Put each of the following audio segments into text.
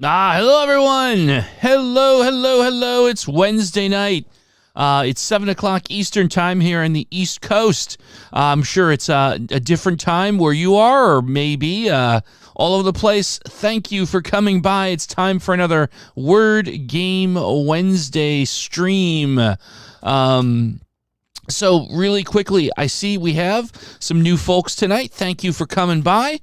Hello, everyone. Hello. It's Wednesday night. It's 7 o'clock Eastern time here on the East Coast. I'm sure it's a different time where you are, or maybe all over the place. Thank you for coming by. It's time for another Word Game Wednesday stream. So really quickly, I see we have some new folks tonight. Thank you for coming by.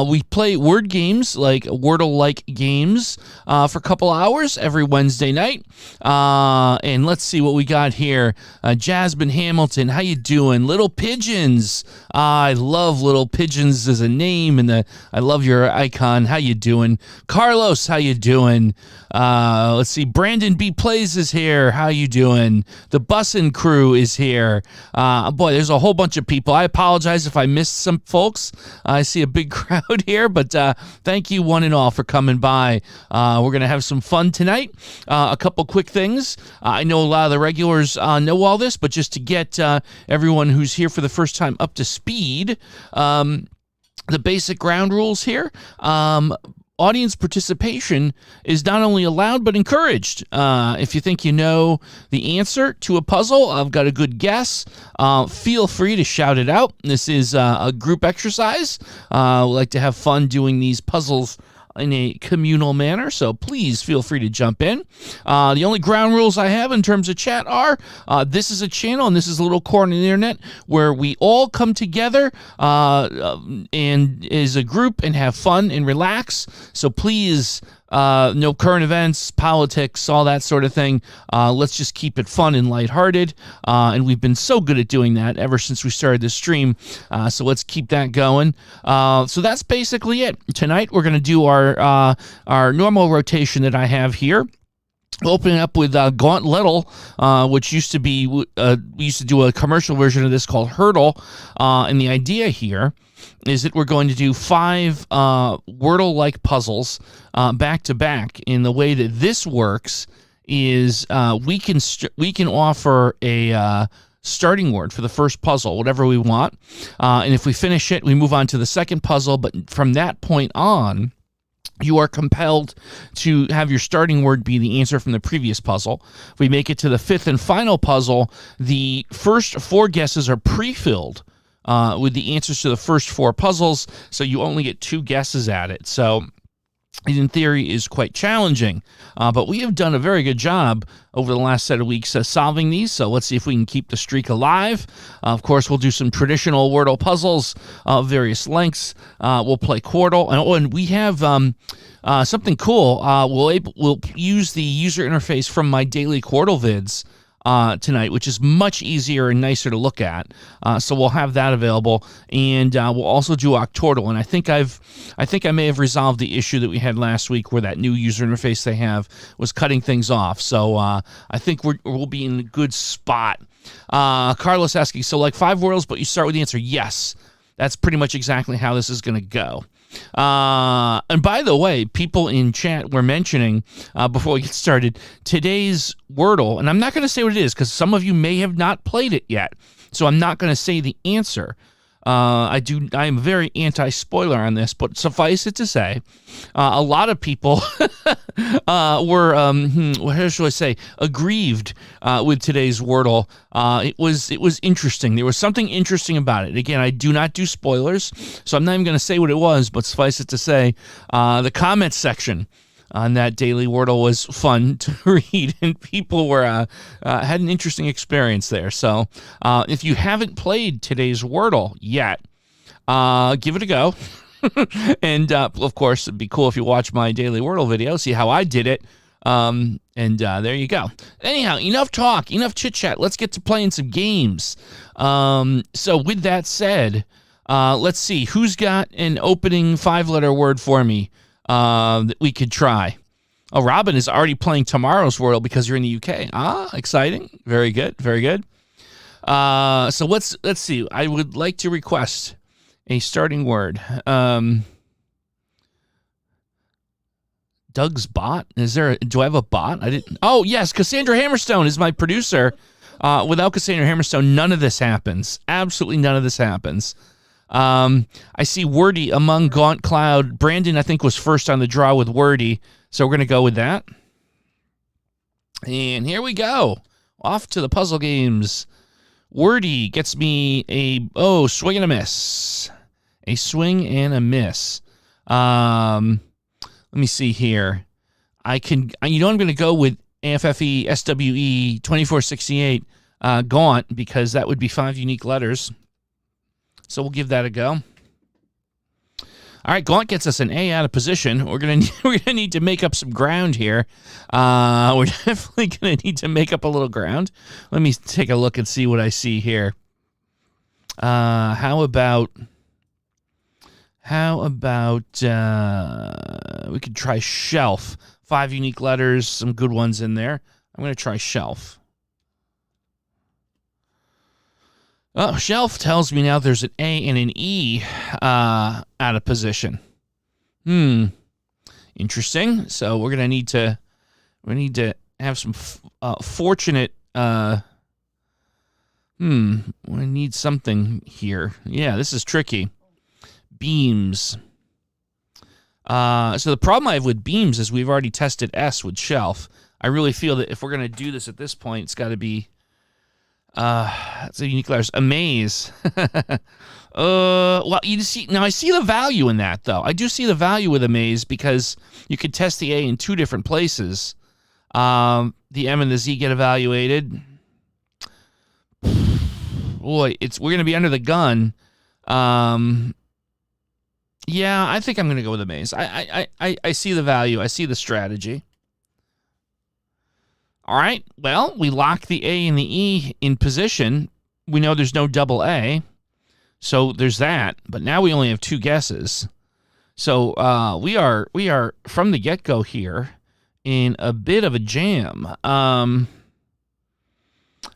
We play word games, like Wordle-like games, for a couple hours every Wednesday night. And let's see what we got here. Jasmine Hamilton, how you doing? Little Pigeons. I love Little Pigeons as a name, and I love your icon. How you doing? Carlos, how you doing? Let's see. Brandon B. Plays is here. How you doing? The Bussin' Crew is here. Boy, there's a whole bunch of people. I apologize if I missed some folks. I see a big crowd here, but thank you one and all for coming by. We're going to have some fun tonight. A couple quick things. I know a lot of the regulars know all this, but just to get everyone who's here for the first time up to speed, the basic ground rules here. Audience participation is not only allowed but encouraged. If you think you know the answer to a puzzle, I've got a good guess, feel free to shout it out. This is a group exercise. We like to have fun doing these puzzles in a communal manner, so please feel free to jump in. The only ground rules I have in terms of chat are, this is a channel and this is a little corner of the internet where we all come together and as a group and have fun and relax. So please, no current events, politics, all that sort of thing. Let's just keep it fun and lighthearted. And we've been so good at doing that ever since we started this stream. So let's keep that going. So that's basically it. Tonight we're going to do our normal rotation that I have here. Opening up with Gauntlettle, which used to be, we used to do a commercial version of this called Hurdle. And the idea here is that we're going to do 5 Wordle-like puzzles back to back. And the way that this works is we can offer a starting word for the first puzzle, whatever we want. And if we finish it, we move on to the second puzzle. But from that point on, you are compelled to have your starting word be the answer from the previous puzzle. If we make it to the 5th and final puzzle, the first 4 guesses are pre-filled with the answers to the first 4 puzzles, so you only get 2 guesses at it. So it, in theory, is quite challenging. But we have done a very good job over the last set of weeks solving these, so let's see if we can keep the streak alive. Of course, we'll do some traditional Wordle puzzles of various lengths. We'll play Quordle, and we have something cool. We'll use the user interface from my daily Quordle vids tonight, which is much easier and nicer to look at. So we'll have that available, and we'll also do Octordle. And I think I may have resolved the issue that we had last week, where that new user interface they have was cutting things off. So I think we'll be in a good spot. Carlos asking, so like 5 words, but you start with the answer yes. That's pretty much exactly how this is going to go. And by the way, people in chat were mentioning, before we get started, today's Wordle, and I'm not going to say what it is because some of you may have not played it yet, so I'm not going to say the answer. I am very anti-spoiler on this, but suffice it to say, a lot of people were, how should I say, aggrieved with today's Wordle. It was interesting. There was something interesting about it. Again, I do not do spoilers, so I'm not even going to say what it was, but suffice it to say, the comments section on that daily Wordle was fun to read, and people were had an interesting experience there. So if you haven't played today's Wordle yet, give it a go. And of course, it'd be cool if you watch my daily Wordle video, see how I did it. And there you go. Anyhow, enough talk, enough chit-chat. Let's get to playing some games. So with that said, let's see. Who's got an opening 5-letter word for me that we could try? Oh, Robin is already playing tomorrow's Wordle because you're in the UK. Exciting. Very good. Very good. So let's see. I would like to request a starting word. Doug's bot? Do I have a bot? I didn't. Oh, yes. Cassandra Hammerstone is my producer. Without Cassandra Hammerstone, none of this happens. Absolutely none of this happens. I see Wordy among Gaunt Cloud. Brandon, I think, was first on the draw with Wordy, so we're going to go with that. And here we go. Off to the puzzle games. Wordy gets me a swing and a miss. A swing and a miss. Let me see here. I'm going to go with AFFE SWE 2468 Gaunt because that would be 5 unique letters. So we'll give that a go. All right, Gaunt gets us an A out of position. We're gonna need to make up some ground here. We're definitely gonna need to make up a little ground. Let me take a look and see what I see here. How about we could try shelf. 5 unique letters, some good ones in there. I'm gonna try shelf. Oh, shelf tells me now there's an A and an E out of position. Interesting. So we're gonna need to have some fortunate. We need something here. Yeah, this is tricky. Beams. So the problem I have with beams is we've already tested S with shelf. I really feel that if we're gonna do this at this point, it's got to be. It's a unique letters. Amaze. Well, you see, now I see the value in that, though. I do see the value with Amaze because you can test the A in 2 different places. The M and the Z get evaluated. Boy, we're going to be under the gun. Yeah, I think I'm going to go with Amaze. I see the value. I see the strategy. All right, well, we lock the A and the E in position. We know there's no double A, so there's that. But now we only have 2 guesses. So we are from the get-go here in a bit of a jam. I'm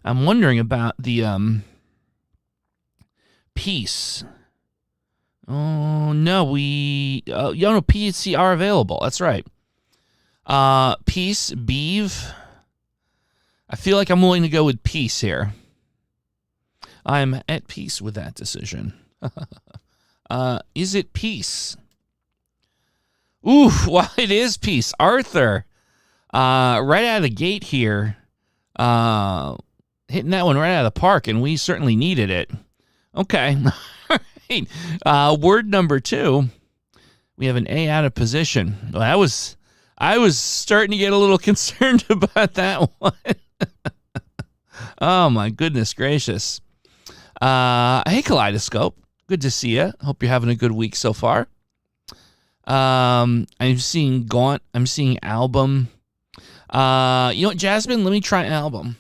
wondering about the piece. Oh, no, no, P and C are available. That's right. Piece, Beeve. I feel like I'm willing to go with peace here. I'm at peace with that decision. Is it peace? Ooh, well, it is peace. Arthur, right out of the gate here, hitting that one right out of the park, and we certainly needed it. Okay. All right. Word number 2. We have an A out of position. Well, I was starting to get a little concerned about that one. Oh, my goodness gracious. Hey, Kaleidoscope. Good to see you. Hope you're having a good week so far. I'm seeing Gaunt. I'm seeing Album. You know what, Jasmine? Let me try Album.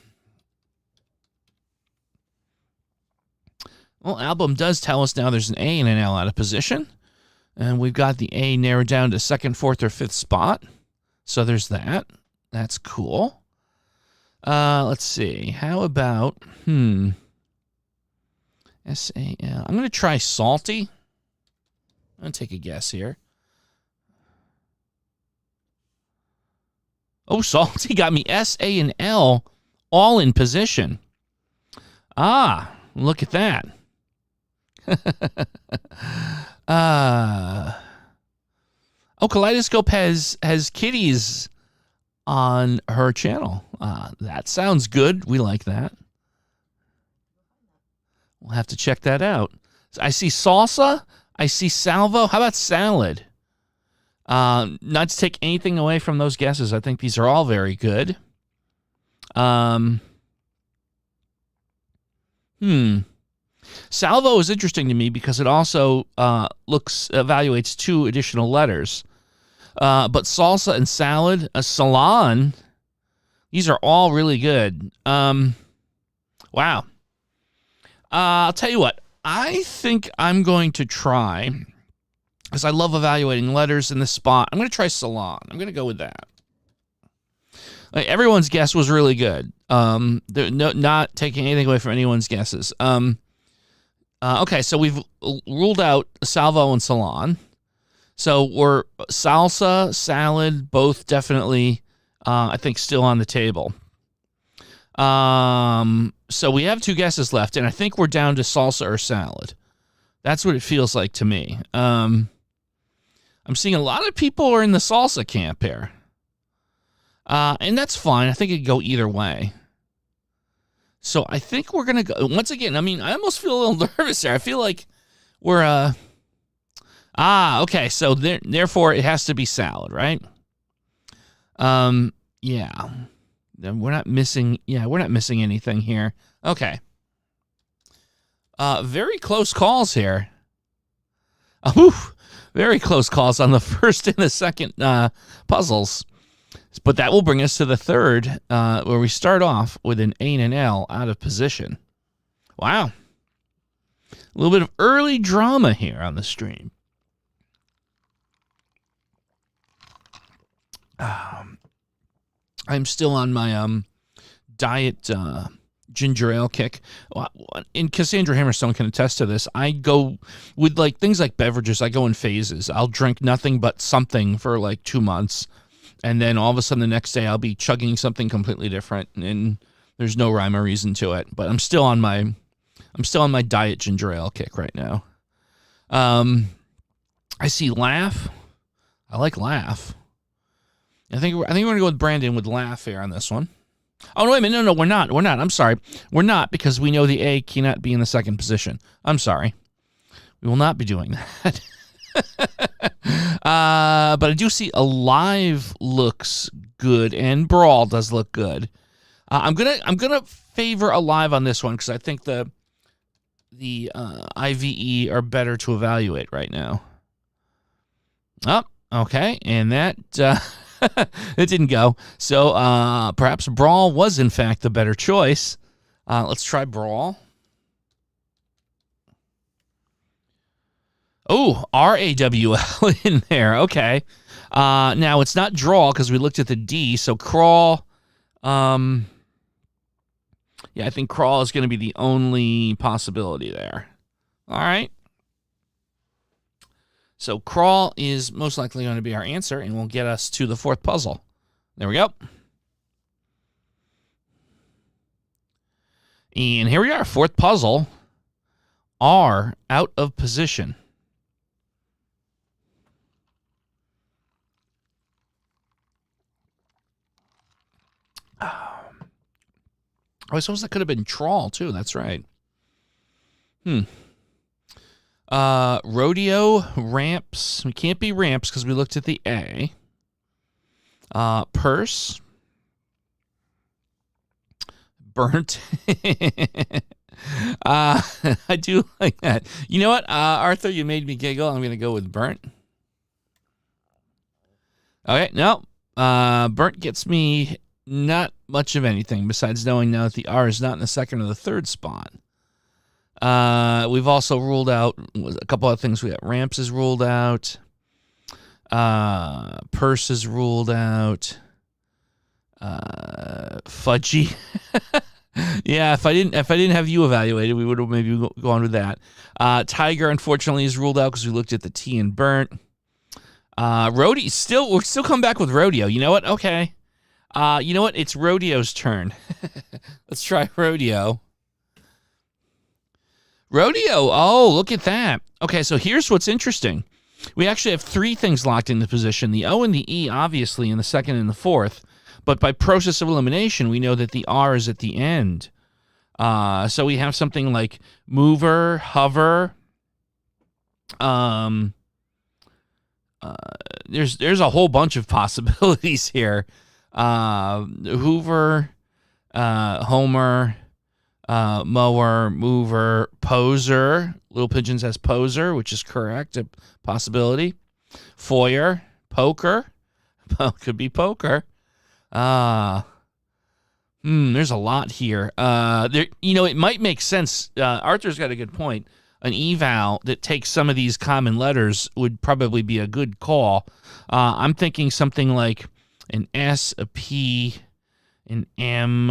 Well, Album does tell us now there's an A and an L out of position. And we've got the A narrowed down to 2nd, 4th, or 5th spot. So there's that. That's cool. Let's see. How about, S-A-L. I'm going to try Salty. I'm going to take a guess here. Oh, Salty got me S, A, and L all in position. Ah, look at that. Kaleidoscope has kitties on her channel. That sounds good. We like that. We'll have to check that out. I see salsa. I see salvo. How about salad? Not to take anything away from those guesses. I think these are all very good. Salvo is interesting to me because it also evaluates 2 additional letters. But salsa and salad, a salon, these are all really good. Wow. I'll tell you what. I think I'm going to try, because I love evaluating letters in this spot, I'm going to try salon. I'm going to go with that. Everyone's guess was really good. Not taking anything away from anyone's guesses. Okay, so we've ruled out salvo and salon. So we're salsa, salad, both definitely, I think, still on the table. So we have 2 guesses left, and I think we're down to salsa or salad. That's what it feels like to me. I'm seeing a lot of people are in the salsa camp here. And that's fine. I think it could go either way. So I think we're going to go, once again, I mean, I almost feel a little nervous there. I feel like we're, okay. So therefore it has to be salad, right? Yeah. We're not missing anything here. Okay. Very close calls here. Very close calls on the first and the second puzzles. But that will bring us to the third, where we start off with an A and an L out of position. Wow. A little bit of early drama here on the stream. I'm still on my diet ginger ale kick. And Cassandra Hammerstone can attest to this. I go with things like beverages. I go in phases. I'll drink nothing but something for 2 months. And then all of a sudden the next day I'll be chugging something completely different, and there's no rhyme or reason to it. But I'm still on my diet ginger ale kick right now. I see laugh. I like laugh. I think we're gonna go with Brandon with laugh here on this one. Oh no, wait a minute, no, we're not. I'm sorry, we're not, because we know the A cannot be in the second position. I'm sorry, we will not be doing that. But I do see Alive looks good, and Brawl does look good. I'm gonna favor Alive on this one because I think the IVE are better to evaluate right now. Oh, okay, and that it didn't go. So perhaps Brawl was in fact the better choice. Let's try Brawl. Oh, RAWL in there. Okay. Now it's not draw because we looked at the D. So crawl. Yeah, I think crawl is going to be the only possibility there. All right. So crawl is most likely going to be our answer, and will get us to the fourth puzzle. There we go. And here we are, fourth puzzle. R out of position. Oh, I suppose that could have been trawl, too. That's right. Rodeo, ramps. We can't be ramps because we looked at the A. Purse. Burnt. I do like that. You know what, Arthur, you made me giggle. I'm going to go with burnt. Okay, no. Burnt gets me not much of anything besides knowing now that the R is not in the second or the third spot. We've also ruled out a couple of things. We got ramps is ruled out. Purse is ruled out. Fudgy. Yeah, if I didn't have you evaluated, we would have maybe gone with that. Tiger, unfortunately, is ruled out because we looked at the T and burnt. Rodeo, we'll still come back with rodeo. You know what? Okay. You know what? It's rodeo's turn. Let's try rodeo. Rodeo. Oh, look at that. Okay, so here's what's interesting. We actually have three things locked into position. The O and the E, obviously, in the second and the fourth. But by process of elimination, we know that the R is at the end. So we have something like mover, hover. There's a whole bunch of possibilities here. Hoover, Homer, mower, mover, poser. Little Pigeons has poser, which is correct. A possibility. Foyer, poker. Could be poker. There's a lot here. It might make sense. Arthur's got a good point. An eval that takes some of these common letters would probably be a good call. I'm thinking something like an S, a P, an M.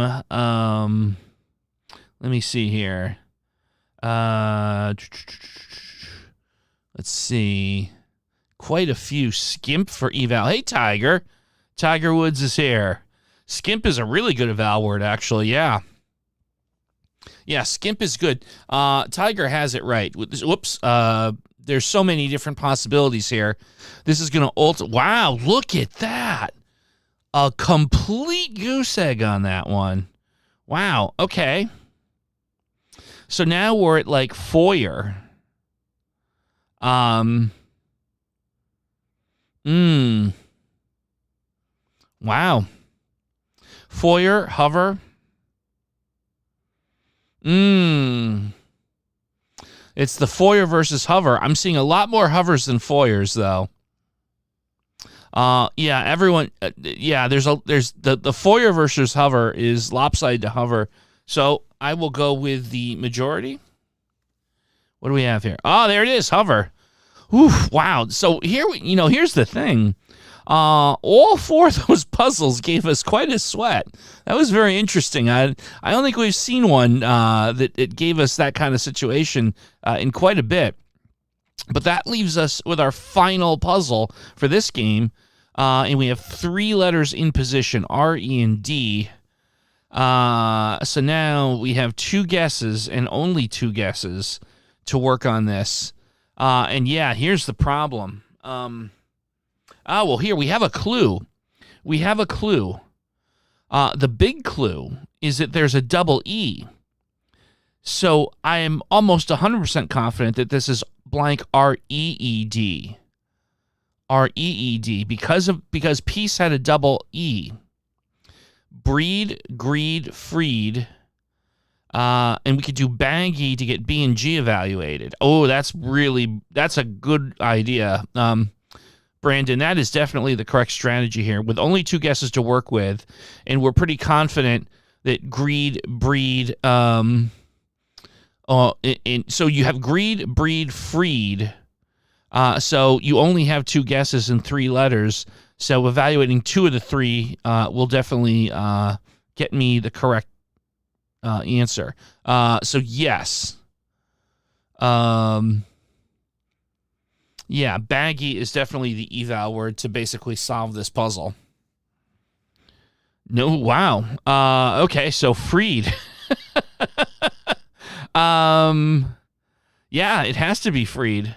Let me see here. Let's see. Quite a few. Skimp for eval. Hey, Tiger. Tiger Woods is here. Skimp is a really good eval word, actually. Yeah. Yeah, skimp is good. Tiger has it right. Whoops. There's so many different possibilities here. This is going to alter. Wow, look at that. A complete goose egg on that one. Wow, okay. So now we're at like foyer. Wow. Foyer, hover. It's the foyer versus hover. I'm seeing a lot more hovers than foyers, though. Yeah, everyone. There's the foyer versus hover is lopsided to hover. So I will go with the majority. What do we have here? Oh, there it is, hover. Oof, wow. So here's the thing. All four of those puzzles gave us quite a sweat. That was very interesting. I don't think we've seen one that it gave us that kind of situation in quite a bit. But that leaves us with our final puzzle for this game, and we have 3 letters in position: R, E, and D. So now we have 2 guesses and only 2 guesses to work on this. And yeah, here's the problem. Well, here we have a clue. The big clue is that there's a double E. So I am almost 100% confident that this is blank R-E-E-D. R-E-E-D, because peace had a double E. Breed, greed, freed. And we could do baggy to get B and G evaluated. Oh, that's a good idea. Brandon, that is definitely the correct strategy here, with only 2 guesses to work with, and we're pretty confident that greed, breed, so you have greed, breed, freed, so you only have 2 guesses and 3 letters, so evaluating 2 of the 3 will definitely get me the correct answer. So yes. Yeah, baggy is definitely the eval word to basically solve this puzzle. No, wow. Okay, so freed. Yeah, it has to be freed.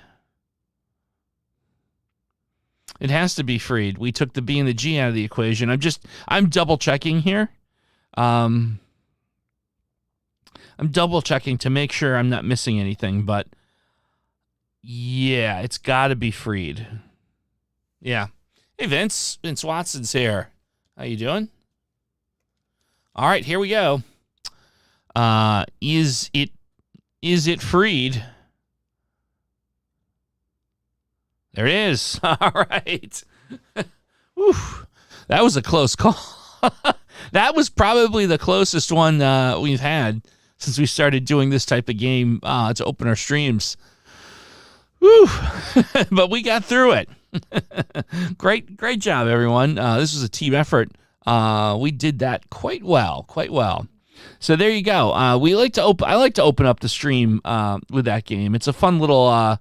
It has to be freed. We took the B and the G out of the equation. I'm double checking here. I'm double checking to make sure I'm not missing anything, but yeah, it's got to be freed. Yeah. Hey, Vince. Vince Watson's here. How you doing? All right, here we go. Is it freed? There it is. All right. Whew. That was a close call. That was probably the closest one we've had since we started doing this type of game to open our streams. Whew. But we got through it. Great job, everyone. This was a team effort. We did that quite well. So there you go. I like to open up the stream with that game. It's a fun little.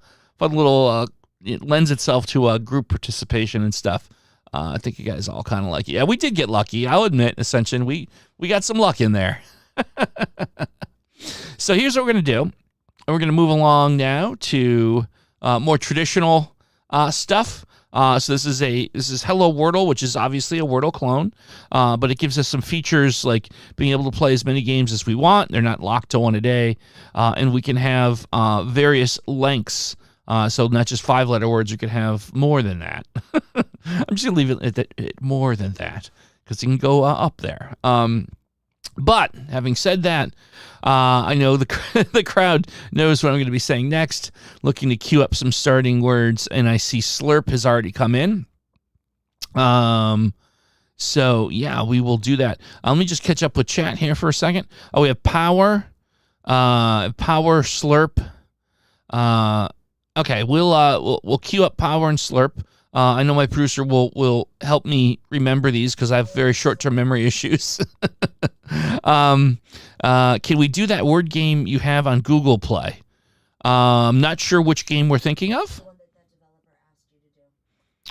It lends itself to group participation and stuff. I think you guys all kind of like it. Yeah, we did get lucky. I'll admit, Ascension, we got some luck in there. So here's what we're gonna do. We're gonna move along now to more traditional stuff. So this is Hello Wordle, which is obviously a Wordle clone, but it gives us some features like being able to play as many games as we want. They're not locked to one a day, and we can have various lengths. So not just 5-letter words, you could have more than that. I'm just going to leave it at more than that because you can go up there. But having said that, I know the crowd knows what I'm going to be saying next. Looking to queue up some starting words, and I see slurp has already come in. So yeah, we will do that. Let me just catch up with chat here for a second. Oh, we have power, slurp. Okay, we'll queue up power and slurp. I know my producer will help me remember these because I have very short-term memory issues. Can we do that word game you have on Google Play? I'm not sure which game we're thinking of. The one that developer asked you to do.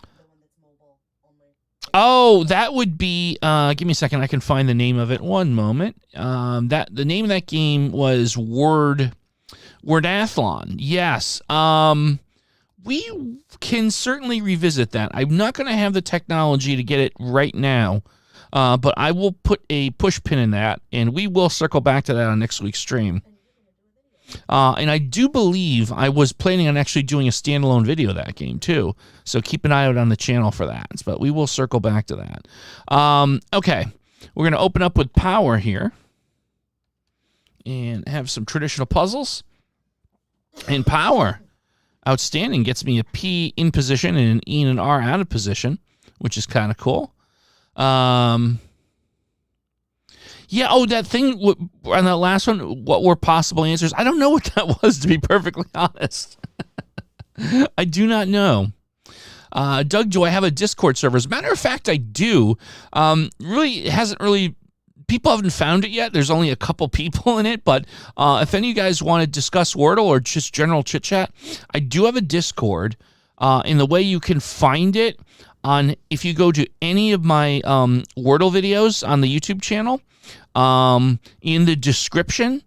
The one that's mobile only. Oh, that would be. Give me a second. I can find the name of it. One moment. The name of that game was Wordathlon. Yes. We can certainly revisit that. I'm not going to have the technology to get it right now, but I will put a push pin in that, and we will circle back to that on next week's stream. And I do believe I was planning on actually doing a standalone video of that game too. So keep an eye out on the channel for that. But we will circle back to that. Okay, we're going to open up with Power here and have some traditional puzzles. And Power, outstanding, gets me a P in position and an E and an R out of position, which is kind of cool. Yeah, oh, that thing on that last one, what were possible answers? I don't know what that was, to be perfectly honest. I do not know. Doug, do I have a Discord server? As a matter of fact, I do. People haven't found it yet. There's only a couple people in it, but if any of you guys want to discuss Wordle or just general chit-chat, I do have a Discord. And the way you can find it, if you go to any of my Wordle videos on the YouTube channel, in the description,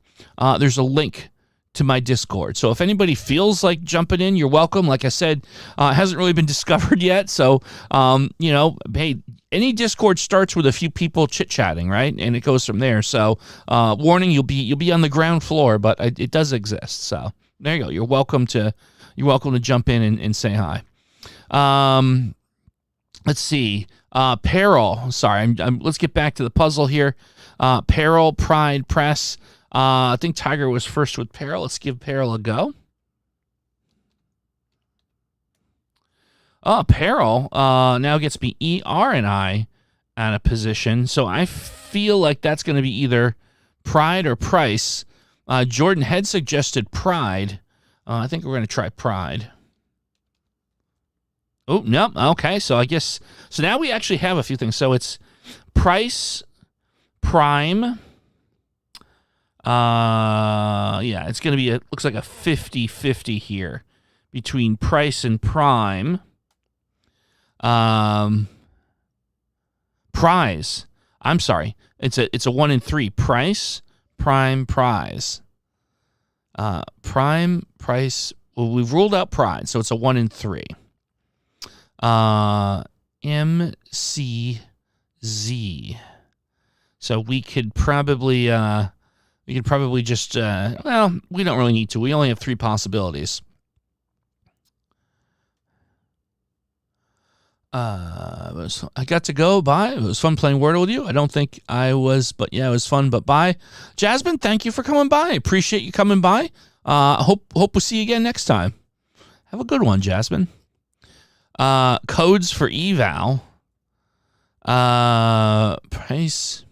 there's a link to my Discord. So if anybody feels like jumping in, you're welcome. Like I said, it hasn't really been discovered yet. So, hey, any Discord starts with a few people chit-chatting, right? And it goes from there. So, warning, you'll be on the ground floor, but it does exist. So there you go. You're welcome to jump in and say hi. Let's see. Peril. Sorry, let's get back to the puzzle here. Peril, Pride, Press. I think Tiger was first with Peril. Let's give Peril a go. Peril now gets me E, R, and I out of position. So I feel like that's going to be either Pride or Price. Jordan had suggested Pride. I think we're going to try Pride. Oh, no. Okay, so I guess... So now we actually have a few things. So it's Price, Prime. Yeah, it's going to be, looks like a 50-50 here between Price and Prime. Prize. I'm sorry. It's a 1 and 3. Price, Prime, Prize. Prime, Price. Well, we've ruled out Pride, so it's a 1 and 3. M, C, Z. So we could probably just, well, we don't really need to. We only have 3 possibilities. I got to go. Bye. It was fun playing Wordle with you. I don't think I was, but yeah, it was fun. But bye. Jasmine, thank you for coming by. I appreciate you coming by. Hope we'll see you again next time. Have a good one, Jasmine. Codes for eval. Price.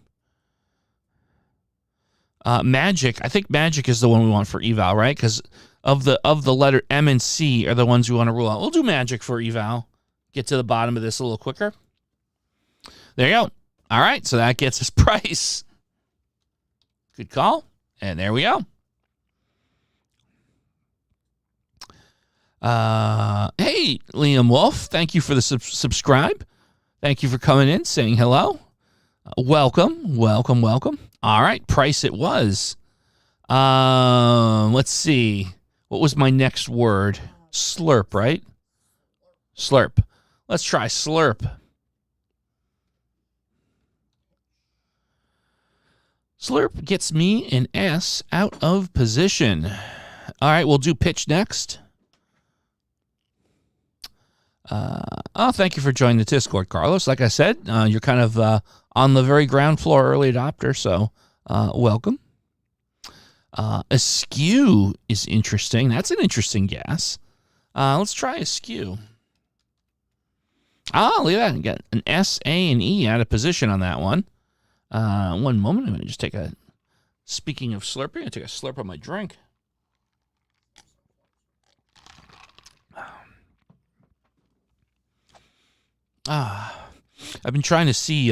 Magic. I think magic is the one we want for eval, right? Because of the letter M and C are the ones we want to rule out. We'll do magic for eval. Get to the bottom of this a little quicker. There you go. All right, so that gets us Price. Good call. And there we go. Hey, Liam Wolf, thank you for the subscribe. Thank you for coming in, saying hello. Welcome. All right, Price it was. Let's see. What was my next word? Slurp, right? Slurp. Let's try slurp. Slurp gets me an S out of position. All right, we'll do pitch next. Thank you for joining the Discord, Carlos. Like I said, you're kind of on the very ground floor early adopter, so welcome. Askew is interesting. That's an interesting guess. Let's try askew. Look at that. Got an S, A, and E out of position on that one. One moment. I'm going to just take a... Speaking of slurping, I'm going to take a slurp of my drink. I've been trying to see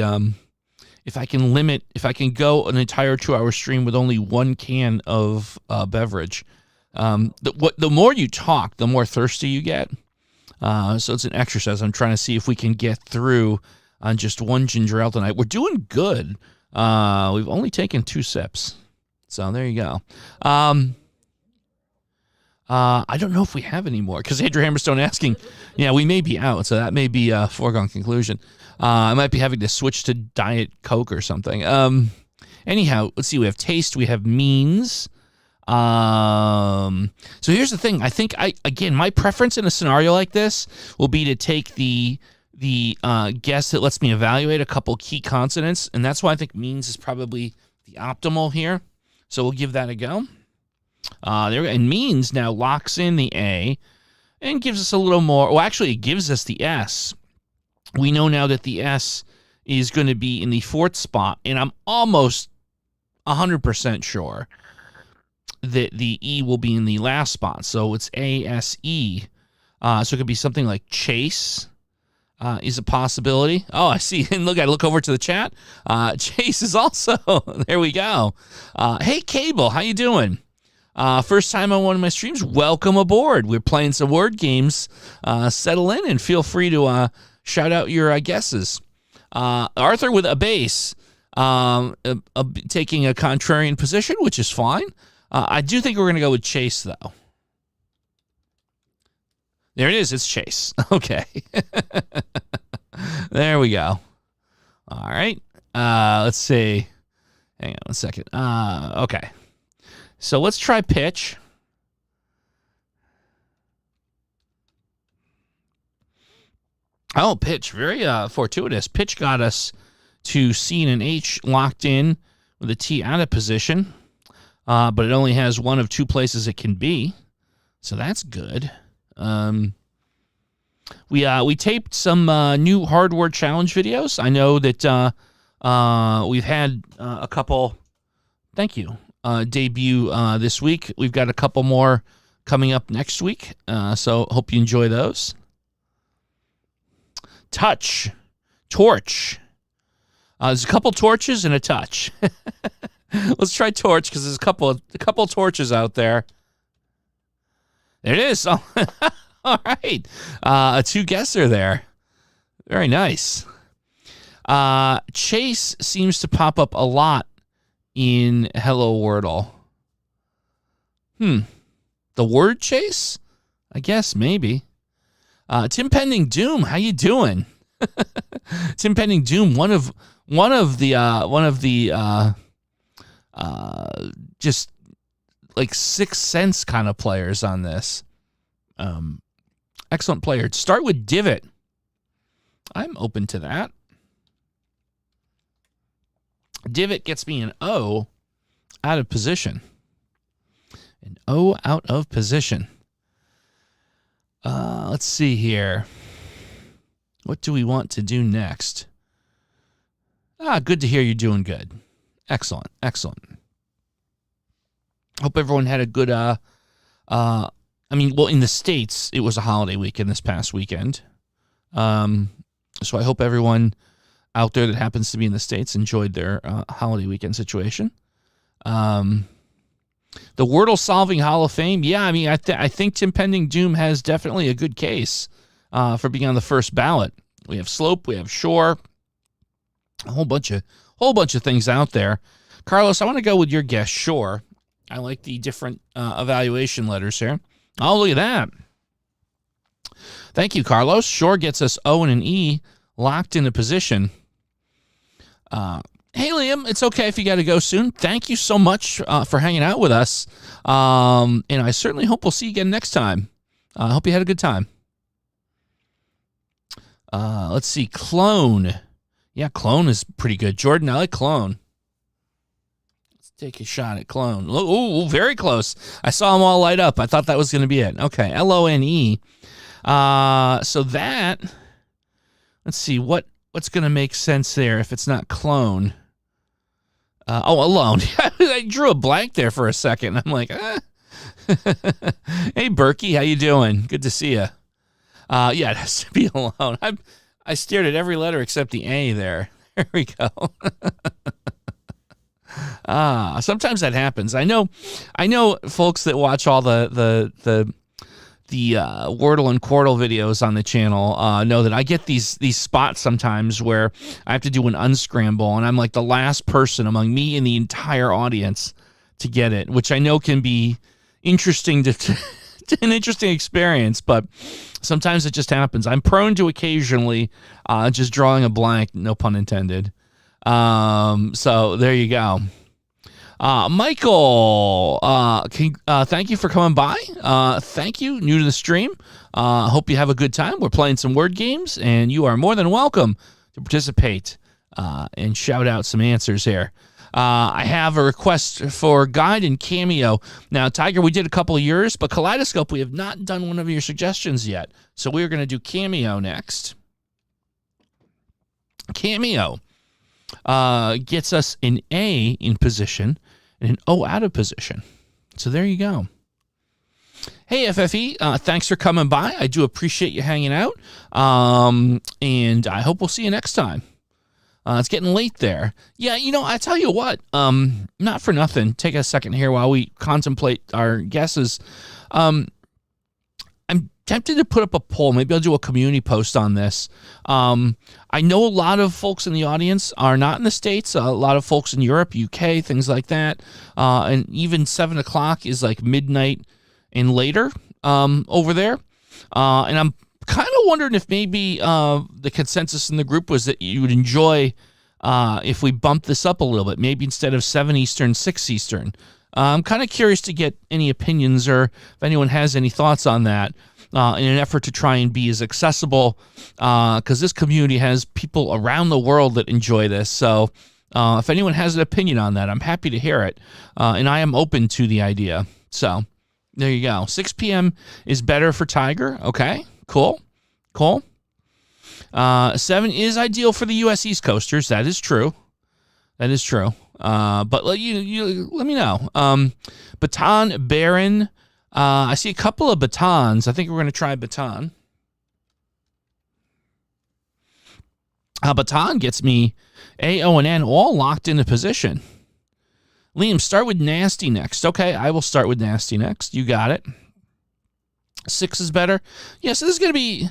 if I can go an entire 2-hour stream with only 1 can of beverage. The more you talk, the more thirsty you get. So it's an exercise. I'm trying to see if we can get through on just one ginger ale tonight. We're doing good. We've only taken 2 sips. So there you go. I don't know if we have any more, because Andrew Hammerstone asking, yeah, we may be out, so that may be a foregone conclusion. I might be having to switch to Diet Coke or something. Anyhow, let's see. We have taste. We have means. So here's the thing. I think again, my preference in a scenario like this will be to take the guess that lets me evaluate a couple key consonants, and that's why I think means is probably the optimal here. So we'll give that a go. There, and means now locks in the A and gives us a little more. Well, actually, it gives us the S. We know now that the S is going to be in the 4th spot, and I'm almost 100% sure that the E will be in the last spot. So it's A-S-E. So it could be something like chase is a possibility. Oh, I see. And I look over to the chat. Chase is also. There we go. Hey, Cable, how you doing? First time on one of my streams, welcome aboard. We're playing some word games. Settle in and feel free to shout out your guesses. Arthur with a base, taking a contrarian position, which is fine. I do think we're going to go with Chase, though. There it is. It's Chase. Okay. There we go. All right. Let's see. Hang on one second. Okay. So let's try pitch. Oh, pitch. Very fortuitous. Pitch got us to C and an H locked in with a T out of position. But it only has one of 2 places it can be. So that's good. We taped some new hard word challenge videos. I know that we've had a couple. Thank you. Debut this week. We've got a couple more coming up next week, so hope you enjoy those. Touch, torch. There's a couple torches and a touch. Let's try torch, because there's a couple torches out there. There it is. Oh, all right, a 2 guesser there. Very nice. Chase seems to pop up a lot in Hello Wordle. The word chase? I guess maybe. Tim Pending Doom, how you doing? Tim Pending Doom, one of the just like Sixth Sense kind of players on this. Excellent player. Start with divot. I'm open to that. Divot gets me an O out of position. An O out of position. Let's see here. What do we want to do next? Good to hear you're doing good. Excellent. Excellent. Hope everyone had a good, in the States, it was a holiday weekend this past weekend. So I hope everyone out there that happens to be in the States enjoyed their holiday weekend situation. The Wordle Solving Hall of Fame. Yeah, I think Tim Pending Doom has definitely a good case for being on the first ballot. We have slope, we have shore, a whole bunch of things out there. Carlos, I want to go with your guess, shore. I like the different evaluation letters here. Oh, look at that. Thank you, Carlos. Shore gets us O and an E locked into position. Hey, Liam, it's okay if you got to go soon. Thank you so much for hanging out with us. And I certainly hope we'll see you again next time. I hope you had a good time. Let's see. Clone. Yeah, clone is pretty good. Jordan, I like clone. Let's take a shot at clone. Oh, very close. I saw them all light up. I thought that was going to be it. Okay, L-O-N-E. So that, let's see, what's going to make sense there if it's not clone? Alone. I drew a blank there for a second. I'm like, Hey, Berkey, how you doing? Good to see you. Yeah, it has to be alone. I stared at every letter except the A there. There we go. Sometimes that happens. I know folks that watch all the Wordle and Quordle videos on the channel know that I get these spots sometimes where I have to do an unscramble, and I'm like the last person among me and the entire audience to get it, which I know can be interesting to an interesting experience, but sometimes it just happens. I'm prone to occasionally just drawing a blank, no pun intended. So there you go. Michael, thank you for coming by. Thank you, new to the stream. Hope you have a good time. We're playing some word games, and you are more than welcome to participate and shout out some answers here. I have a request for Guide and Cameo. Now, Tiger, we did a couple of yours, but Kaleidoscope, we have not done one of your suggestions yet. So we're going to do Cameo next. Cameo gets us an A in position and an O out of position. So there you go. Hey, FFE, thanks for coming by. I do appreciate you hanging out, and I hope we'll see you next time. It's getting late there. Yeah, I tell you what, not for nothing, take a second here while we contemplate our guesses. I'm tempted to put up a poll. Maybe I'll do a community post on this. I know a lot of folks in the audience are not in the States. A lot of folks in Europe, UK, things like that. And even 7 o'clock is like midnight and later over there. And I'm kind of wondering if maybe the consensus in the group was that you would enjoy if we bump this up a little bit, maybe instead of 7 Eastern, 6 Eastern. I'm kind of curious to get any opinions or if anyone has any thoughts on that in an effort to try and be as accessible, because this community has people around the world that enjoy this. So if anyone has an opinion on that, I'm happy to hear it, and I am open to the idea. So there you go. 6 p.m. is better for Tiger. Okay, cool. 7 is ideal for the U.S. East Coasters. That is true. But you let me know. Baton Baron. I see a couple of batons. I think we're going to try baton. Baton gets me A, O, and N all locked into position. Liam, start with nasty next. Okay, I will start with nasty next. You got it. 6 is better. Yeah, so there's gonna be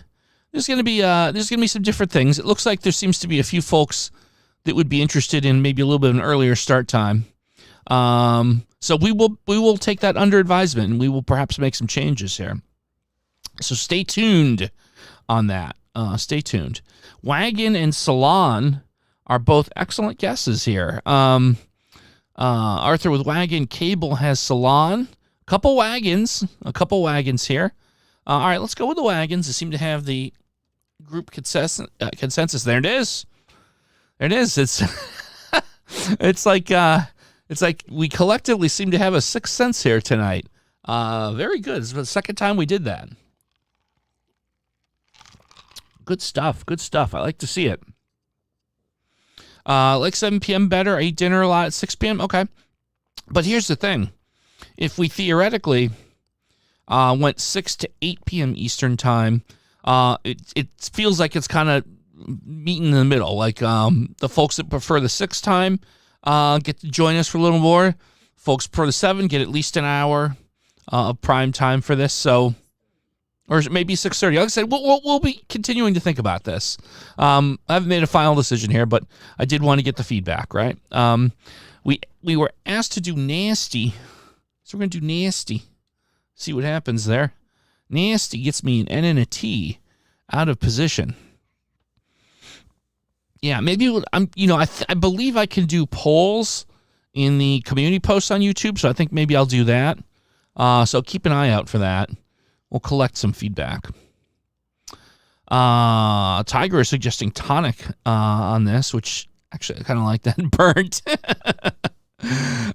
some different things. It looks like there seems to be a few folks that would be interested in maybe a little bit of an earlier start time. So we will take that under advisement, and we will perhaps make some changes here. So stay tuned on that. Stay tuned. Wagon and Salon are both excellent guesses here. Arthur with Wagon, Cable has Salon. A couple wagons here. All right, let's go with the wagons. They seem to have the group consensus. There it is. It's like we collectively seem to have a sixth sense here tonight. Very good. It's the second time we did that. Good stuff. I like to see it. Like 7 p.m. better. I eat dinner a lot at 6 p.m. Okay. But here's the thing. If we theoretically went 6 to 8 p.m. Eastern time, it feels like it's kind of meeting in the middle. Like the folks that prefer the 6 time get to join us for a little more. Folks prefer the 7 get at least an hour of prime time for this. So, or maybe 6:30. Like I said, we'll be continuing to think about this. I haven't made a final decision here, but I did want to get the feedback, right? We were asked to do nasty, so we're going to do nasty. See what happens there. Nasty gets me an N and a T out of position. Yeah, maybe I believe I can do polls in the community posts on YouTube, so I think maybe I'll do that. So keep an eye out for that. We'll collect some feedback. Tiger is suggesting tonic on this, which actually I kind of like that. Burnt.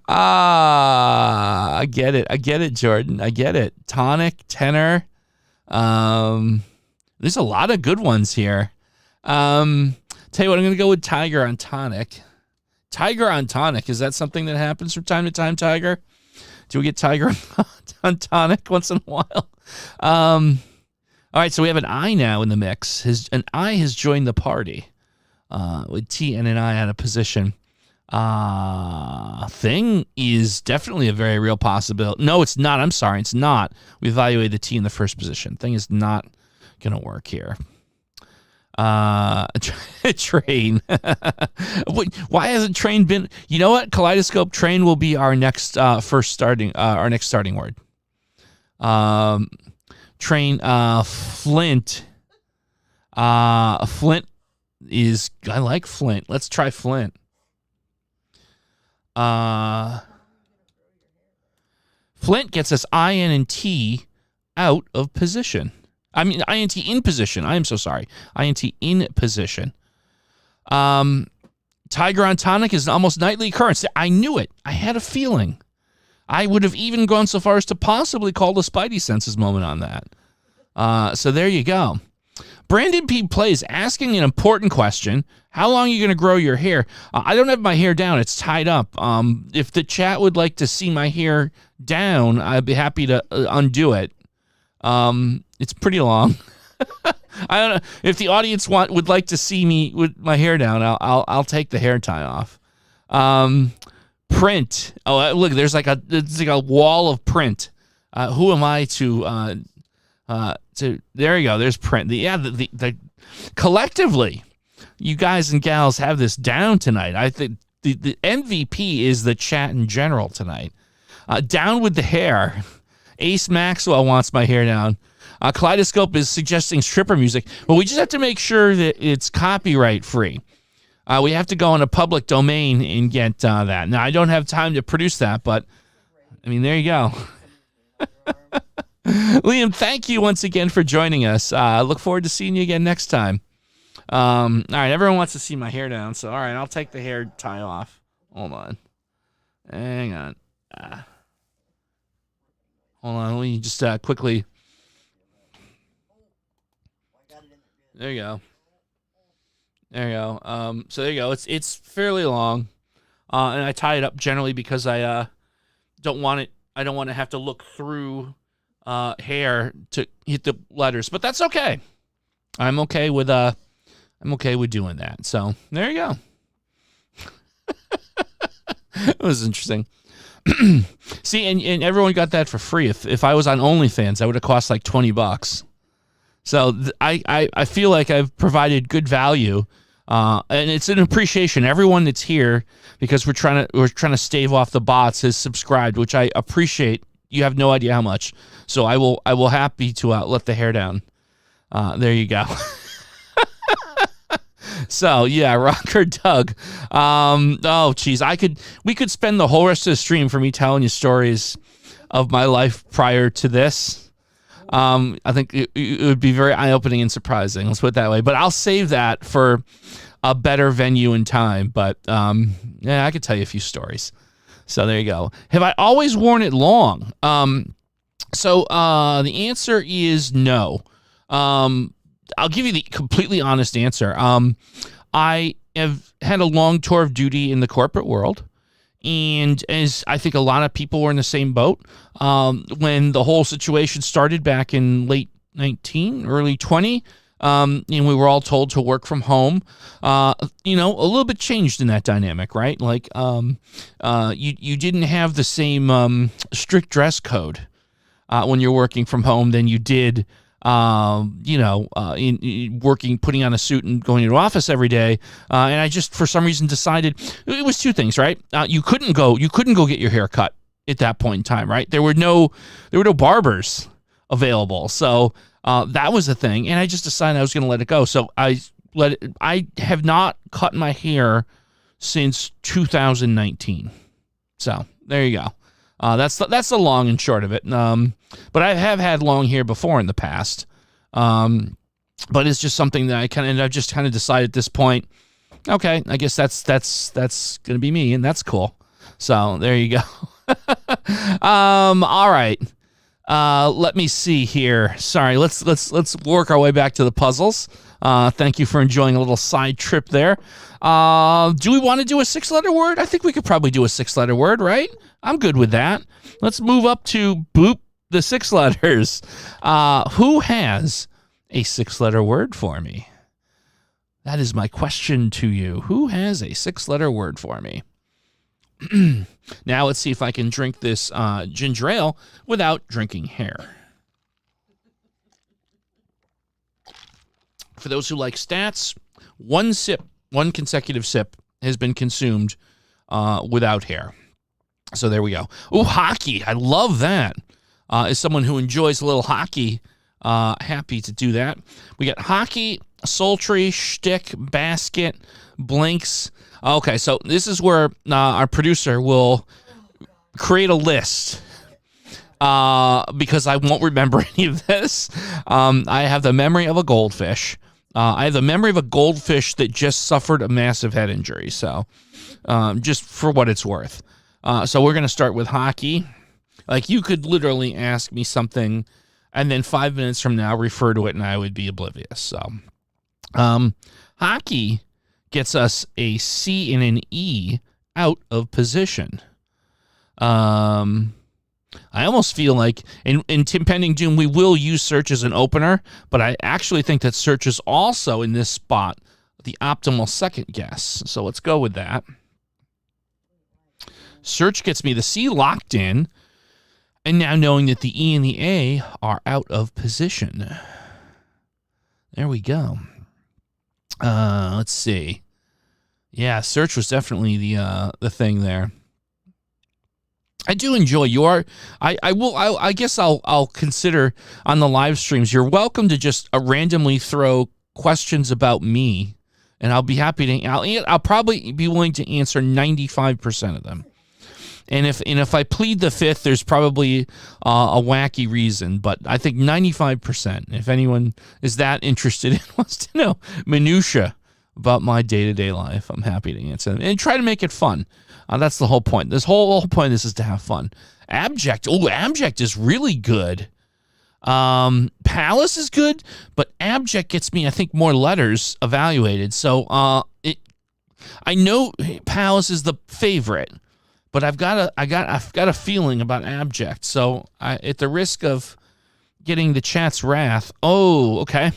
I get it, Jordan. I get it. Tonic, tenor. There's a lot of good ones here. Tell you what, I'm going to go with Tiger on tonic. Tiger on tonic. Is that something that happens from time to time, Tiger? Do we get Tiger on tonic once in a while? All right, so we have an I now in the mix. An I has joined the party with T and an I out of position. Thing is definitely a very real possibility. No, it's not. I'm sorry, it's not. We evaluated the T in the first position. Thing is not gonna work here. Train. Why hasn't train been? You know what? Kaleidoscope. Train will be our next our next starting word. Train. Flint. Flint is. I like Flint. Let's try Flint. Flint gets us IN and T out of position. I mean, INT in position. I am so sorry. INT in position. Tiger on tonic is an almost nightly occurrence. I knew it. I had a feeling. I would have even gone so far as to possibly call the Spidey Senses moment on that. So there you go. Brandon P. plays asking an important question. How long are you going to grow your hair? I don't have my hair down. It's tied up. If the chat would like to see my hair down, I'd be happy to undo it. It's pretty long. I don't know if the audience would like to see me with my hair down. I'll take the hair tie off. Print. Oh, look, there's like a wall of print. Who am I to there you go. There's print. The collectively, you guys and gals have this down tonight. I think the MVP is the chat in general tonight. Down with the hair. Ace Maxwell wants my hair down. Kaleidoscope is suggesting stripper music. Well, we just have to make sure that it's copyright free. We have to go on a public domain and get that. Now, I don't have time to produce that, but, I mean, there you go. Liam, thank you once again for joining us. Look forward to seeing you again next time. All right, everyone wants to see my hair down, so all right, I'll take the hair tie off. Hold on. Hang on. Hold on, let me just quickly. There you go. There you go. So there you go. It's fairly long, and I tie it up generally because I don't want it. I don't want to have to look through hair to hit the letters, but that's okay. I'm okay with doing that. So there you go. It was interesting. See, and everyone got that for free. If I was on OnlyFans, that would have cost like $20. So I feel like I've provided good value, and it's an appreciation. Everyone that's here, because we're trying to stave off the bots, has subscribed, which I appreciate. You have no idea how much. So I will happy to let the hair down. There you go. So yeah, Rocker Doug. Oh geez, we could spend the whole rest of the stream for me telling you stories of my life prior to this. I think it would be very eye-opening and surprising. Let's put it that way. But I'll save that for a better venue and time. But yeah, I could tell you a few stories. So there you go. Have I always worn it long? So the answer is no. I'll give you the completely honest answer. I have had a long tour of duty in the corporate world, and as I think a lot of people were in the same boat, when the whole situation started back in late 19, early 20, and we were all told to work from home, a little bit changed in that dynamic, right? Like, you didn't have the same strict dress code when you're working from home than you did in working, putting on a suit and going to the office every day. And I just, for some reason, decided it was two things, right? You couldn't go get your hair cut at that point in time, right? There were no barbers available. So, that was the thing. And I just decided I was going to let it go. So I have not cut my hair since 2019. So there you go. That's the long and short of it. But I have had long hair before in the past. But it's just something that I've just kind of decided at this point, okay, I guess that's going to be me, and that's cool. So there you go. All right. Let me see here. Sorry, let's work our way back to the puzzles. Thank you for enjoying a little side trip there. Do we want to do a 6-letter word? I think we could probably do a 6-letter word, right? I'm good with that. Let's move up to boop the 6 letters. Who has a 6-letter word for me? That is my question to you. Who has a 6-letter word for me? Now let's see if I can drink this ginger ale without drinking hair. For those who like stats, one consecutive sip has been consumed without hair. So there we go. Ooh, hockey. I love that. As someone who enjoys a little hockey, happy to do that. We got hockey, sultry, shtick, basket, blinks. Okay, so this is where our producer will create a list because I won't remember any of this. I have the memory of a goldfish. I have the memory of a goldfish that just suffered a massive head injury. So just for what it's worth. So we're going to start with hockey. Like, you could literally ask me something and then 5 minutes from now refer to it and I would be oblivious. So hockey gets us a C and an E, out of position. I almost feel like in Pending Doom, we will use search as an opener, but I actually think that search is also in this spot the optimal second guess. So let's go with that. Search gets me the C locked in, and now knowing that the E and the A are out of position. There we go. Let's see. Yeah, search was definitely the thing there. I do enjoy I guess I'll consider on the live streams. You're welcome to just randomly throw questions about me, and I'll be happy to. I'll probably be willing to answer 95% of them. And if I plead the fifth, there's probably a wacky reason. But I think 95%. If anyone is that interested and wants to know minutia about my day-to-day life, I'm happy to answer them and try to make it fun. That's the whole point. This whole point of this is to have fun. Abject. Oh, Abject is really good. Palace is good, but Abject gets me, I think, more letters evaluated. So I know Palace is the favorite, but I've got a feeling about Abject. So at the risk of getting the chat's wrath. Oh, okay.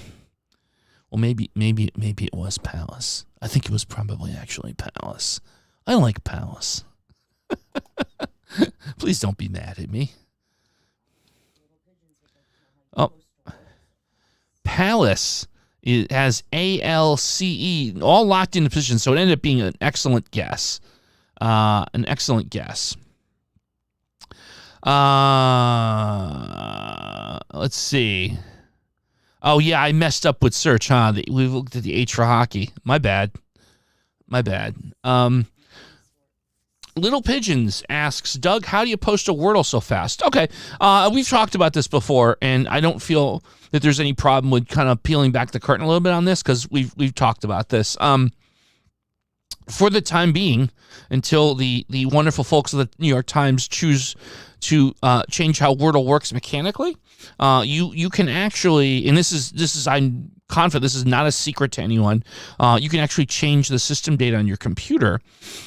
Well, maybe it was Palace. I think it was probably actually Palace. I like Palace. Please don't be mad at me. Oh, Palace has ALCE all locked into position, so it ended up being an excellent guess. Let's see. Oh yeah, I messed up with search, huh? We looked at the H for hockey. My bad. Little Pigeons asks, Doug, how do you post a Wordle so fast? Okay, we've talked about this before, and I don't feel that there's any problem with kind of peeling back the curtain a little bit on this because we've talked about this. For the time being, until the wonderful folks of the New York Times choose to change how Wordle works mechanically, you can actually, and this is I'm confident this is not a secret to anyone. You can actually change the system data on your computer,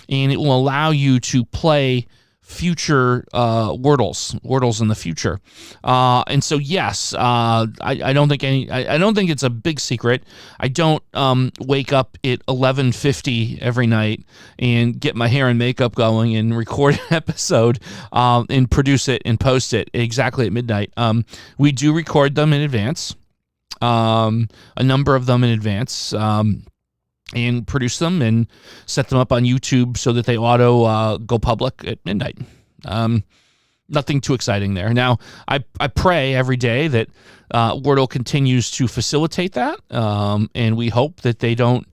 and it will allow you to play future Wordles in the future. And so yes, I don't think it's a big secret. I don't wake up at 11:50 every night and get my hair and makeup going and record an episode and produce it and post it exactly at midnight. We do record them in advance, a number of them in advance. And produce them and set them up on YouTube so that they auto go public at midnight. Nothing too exciting there. Now, I pray every day that Wordle continues to facilitate that, and we hope that they don't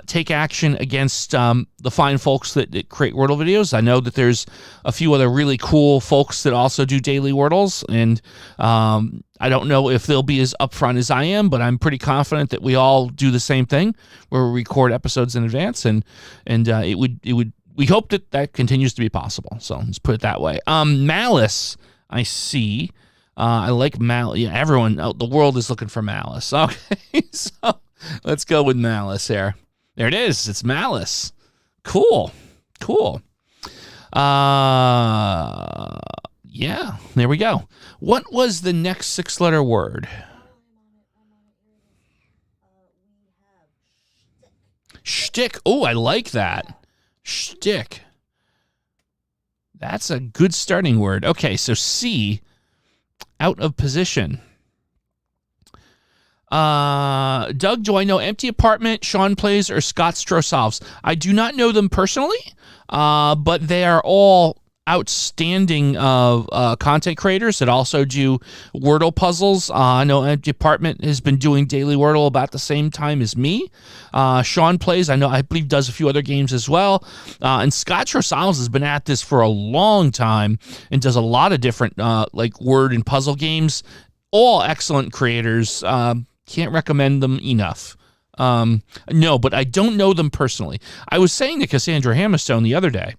take action against the fine folks that create Wordle videos. I know that there's a few other really cool folks that also do daily Wordles, and I don't know if they'll be as upfront as I am, but I'm pretty confident that we all do the same thing, where we record episodes in advance, and we hope that continues to be possible. So let's put it that way. Malice, I see. I like Malice. Yeah, everyone, the world is looking for Malice. Okay, so let's go with Malice here. There it is. It's Malice. Cool. Yeah, there we go. What was the next 6-letter word? Shtick. Oh, I like that. Shtick. That's a good starting word. Okay, so C, out of position. Doug, do I know Empty Apartment, Sean Plays, or Scott Stroh Solves? I do not know them personally, but they are all outstanding content creators that also do Wordle puzzles. I know Empty Apartment has been doing daily Wordle about the same time as me. Sean Plays, I believe does a few other games as well. And Scott Stroh Solves has been at this for a long time and does a lot of different like word and puzzle games. All excellent creators. Can't recommend them enough. No, but I don't know them personally. I was saying to Cassandra Hammerstone the other day,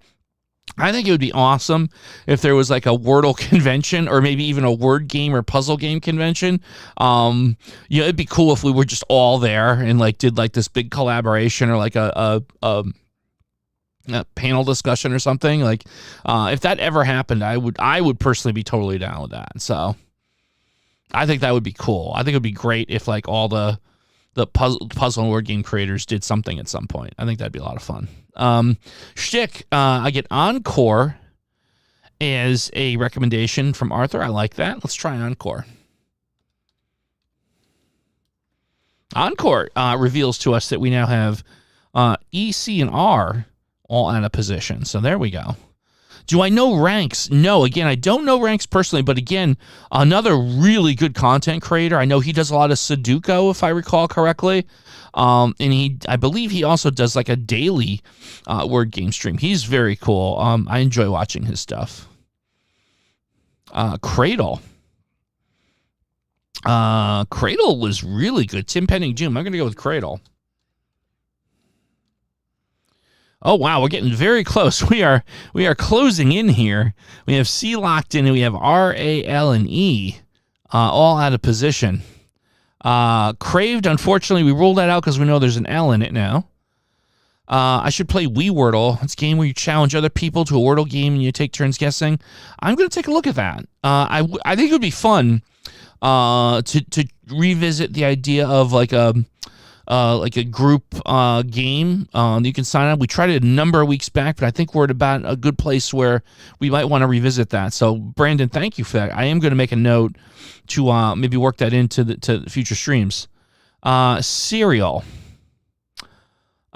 I think it would be awesome if there was like a Wordle convention or maybe even a word game or puzzle game convention. It'd be cool if we were just all there and like did like this big collaboration or like a panel discussion or something. Like if that ever happened, I would personally be totally down with that. So I think that would be cool. I think it would be great if like all the puzzle and word game creators did something at some point. I think that'd be a lot of fun. Shtick, I get Encore as a recommendation from Arthur. I like that. Let's try Encore. Encore reveals to us that we now have E, C, and R all out of position. So there we go. Do I know Ranks? No. Again, I don't know Ranks personally, but again, another really good content creator. I know he does a lot of Sudoku, if I recall correctly. And I believe he also does like a daily word game stream. He's very cool. I enjoy watching his stuff. Cradle. Cradle was really good. Tim Penning June. I'm going to go with Cradle. Oh, wow, we're getting very close. We are closing in here. We have C locked in, and we have R, A, L, and E all out of position. Craved, unfortunately, we ruled that out because we know there's an L in it now. I should play Wordle. It's a game where you challenge other people to a Wordle game and you take turns guessing. I'm going to take a look at that. I think it would be fun to revisit the idea of like a group game. You can sign up. We tried it a number of weeks back, but I think we're at about a good place where we might want to revisit that. So, Brandon, thank you for that. I am going to make a note to maybe work that into the future streams. Cereal.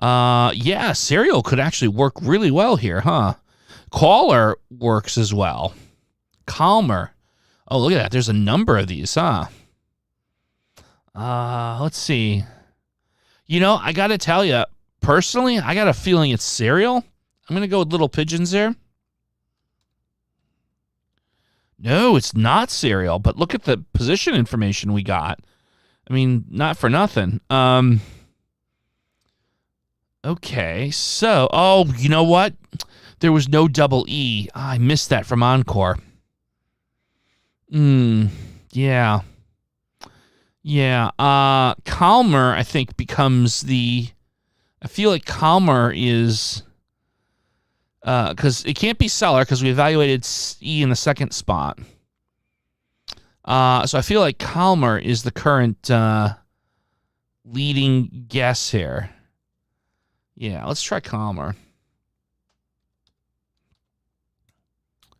Yeah, Cereal could actually work really well here, huh? Caller works as well. Calmer. Oh, look at that. There's a number of these, huh? Let's see. You know, I got to tell you, personally, I got a feeling it's Cereal. I'm going to go with Little Pigeons there. No, it's not Cereal, but look at the position information we got. I mean, not for nothing. Okay, so, oh, you know what? There was no double E. I missed that from Encore. Yeah. Yeah, Calmer, I think, becomes the... I feel like Calmer is... Because it can't be Seller, because we evaluated E in the second spot. So I feel like Calmer is the current leading guess here. Yeah, let's try Calmer.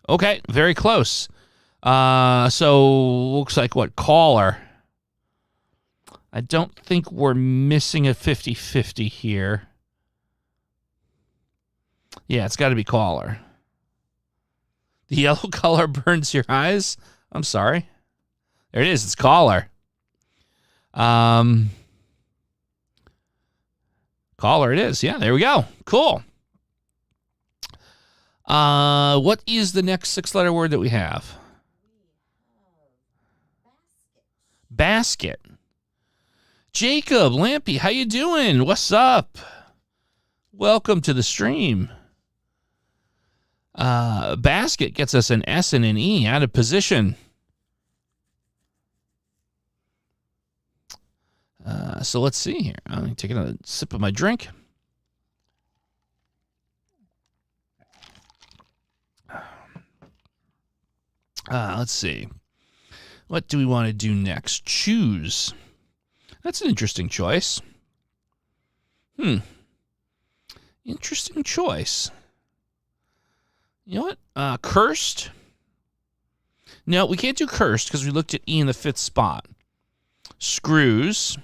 Okay, very close. So looks like what? Caller. I don't think we're missing a 50-50 here. Yeah, it's got to be Caller. The yellow color burns your eyes? I'm sorry. There it is. It's Caller. Caller it is. Yeah, there we go. Cool. What is the next six-letter word that we have? Basket. Jacob Lampy, how you doing? What's up? Welcome to the stream. Basket gets us an S and an E out of position. So let's see here. I'm taking a sip of my drink. Let's see. What do we want to do next? Choose. That's an interesting choice. Interesting choice. You know what? Cursed. No, we can't do cursed because we looked at E in the 5th spot. Screws.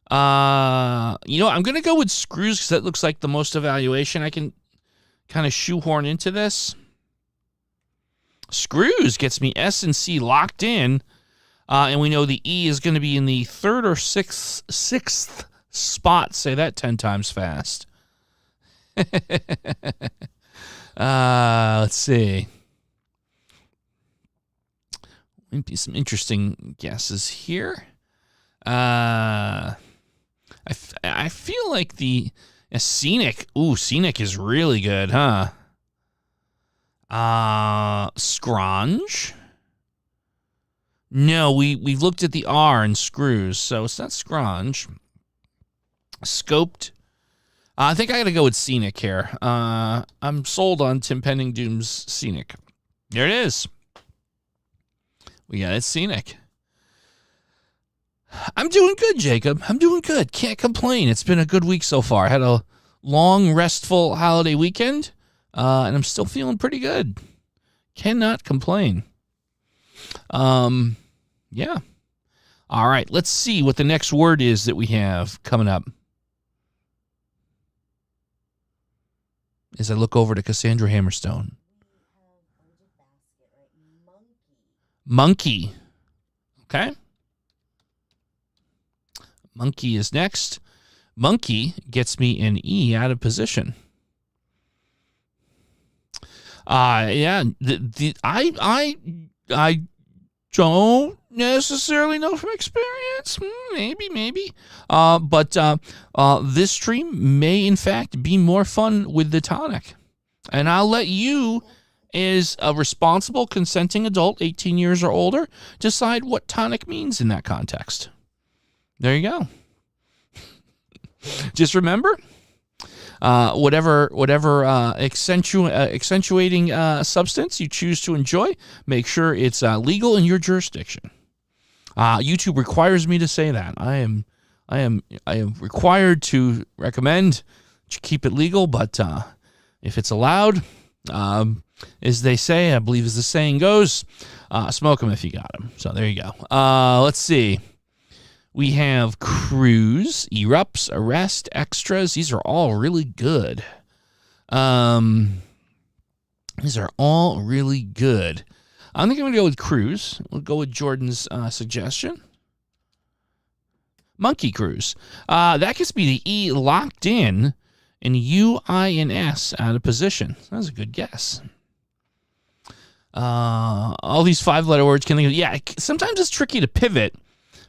I'm going to go with screws because that looks like the most evaluation I can kind of shoehorn into this. Screws gets me S and C locked in. And we know the E is going to be in the 3rd or 6th spot. Say that 10 times fast. Let's see. Maybe some interesting guesses here. I feel like the scenic. Ooh, scenic is really good, huh? Scronge. No, we've looked at the R in screws, so it's not scronge. Scoped. I think I got to go with scenic here. I'm sold on Tim Penningdoom's scenic. There it is. We got it, scenic. I'm doing good, Jacob. I'm doing good. Can't complain. It's been a good week so far. I had a long, restful holiday weekend, and I'm still feeling pretty good. Cannot complain. Yeah. All right, let's see what the next word is that we have coming up. As I look over to Cassandra Hammerstone. Monkey. Okay. Monkey is next. Monkey gets me an E out of position. Yeah. I don't necessarily know from experience. Maybe. But this stream may, in fact, be more fun with the tonic. And I'll let you, as a responsible, consenting adult, 18 years or older, decide what tonic means in that context. There you go. Just remember, whatever accentuating substance you choose to enjoy, make sure it's legal in your jurisdiction. YouTube requires me to say that. I am required to recommend to keep it legal, but if it's allowed, as they say, I believe as the saying goes, smoke them if you got them. So there you go. Let's see. We have cruise, erupts, arrest, extras. These are all really good. I think I'm going to go with cruise. We'll go with Jordan's suggestion. Monkey cruise. That gets me the E locked in and U, I, and S out of position. That was a good guess. All these 5-letter words can think of, yeah, sometimes it's tricky to pivot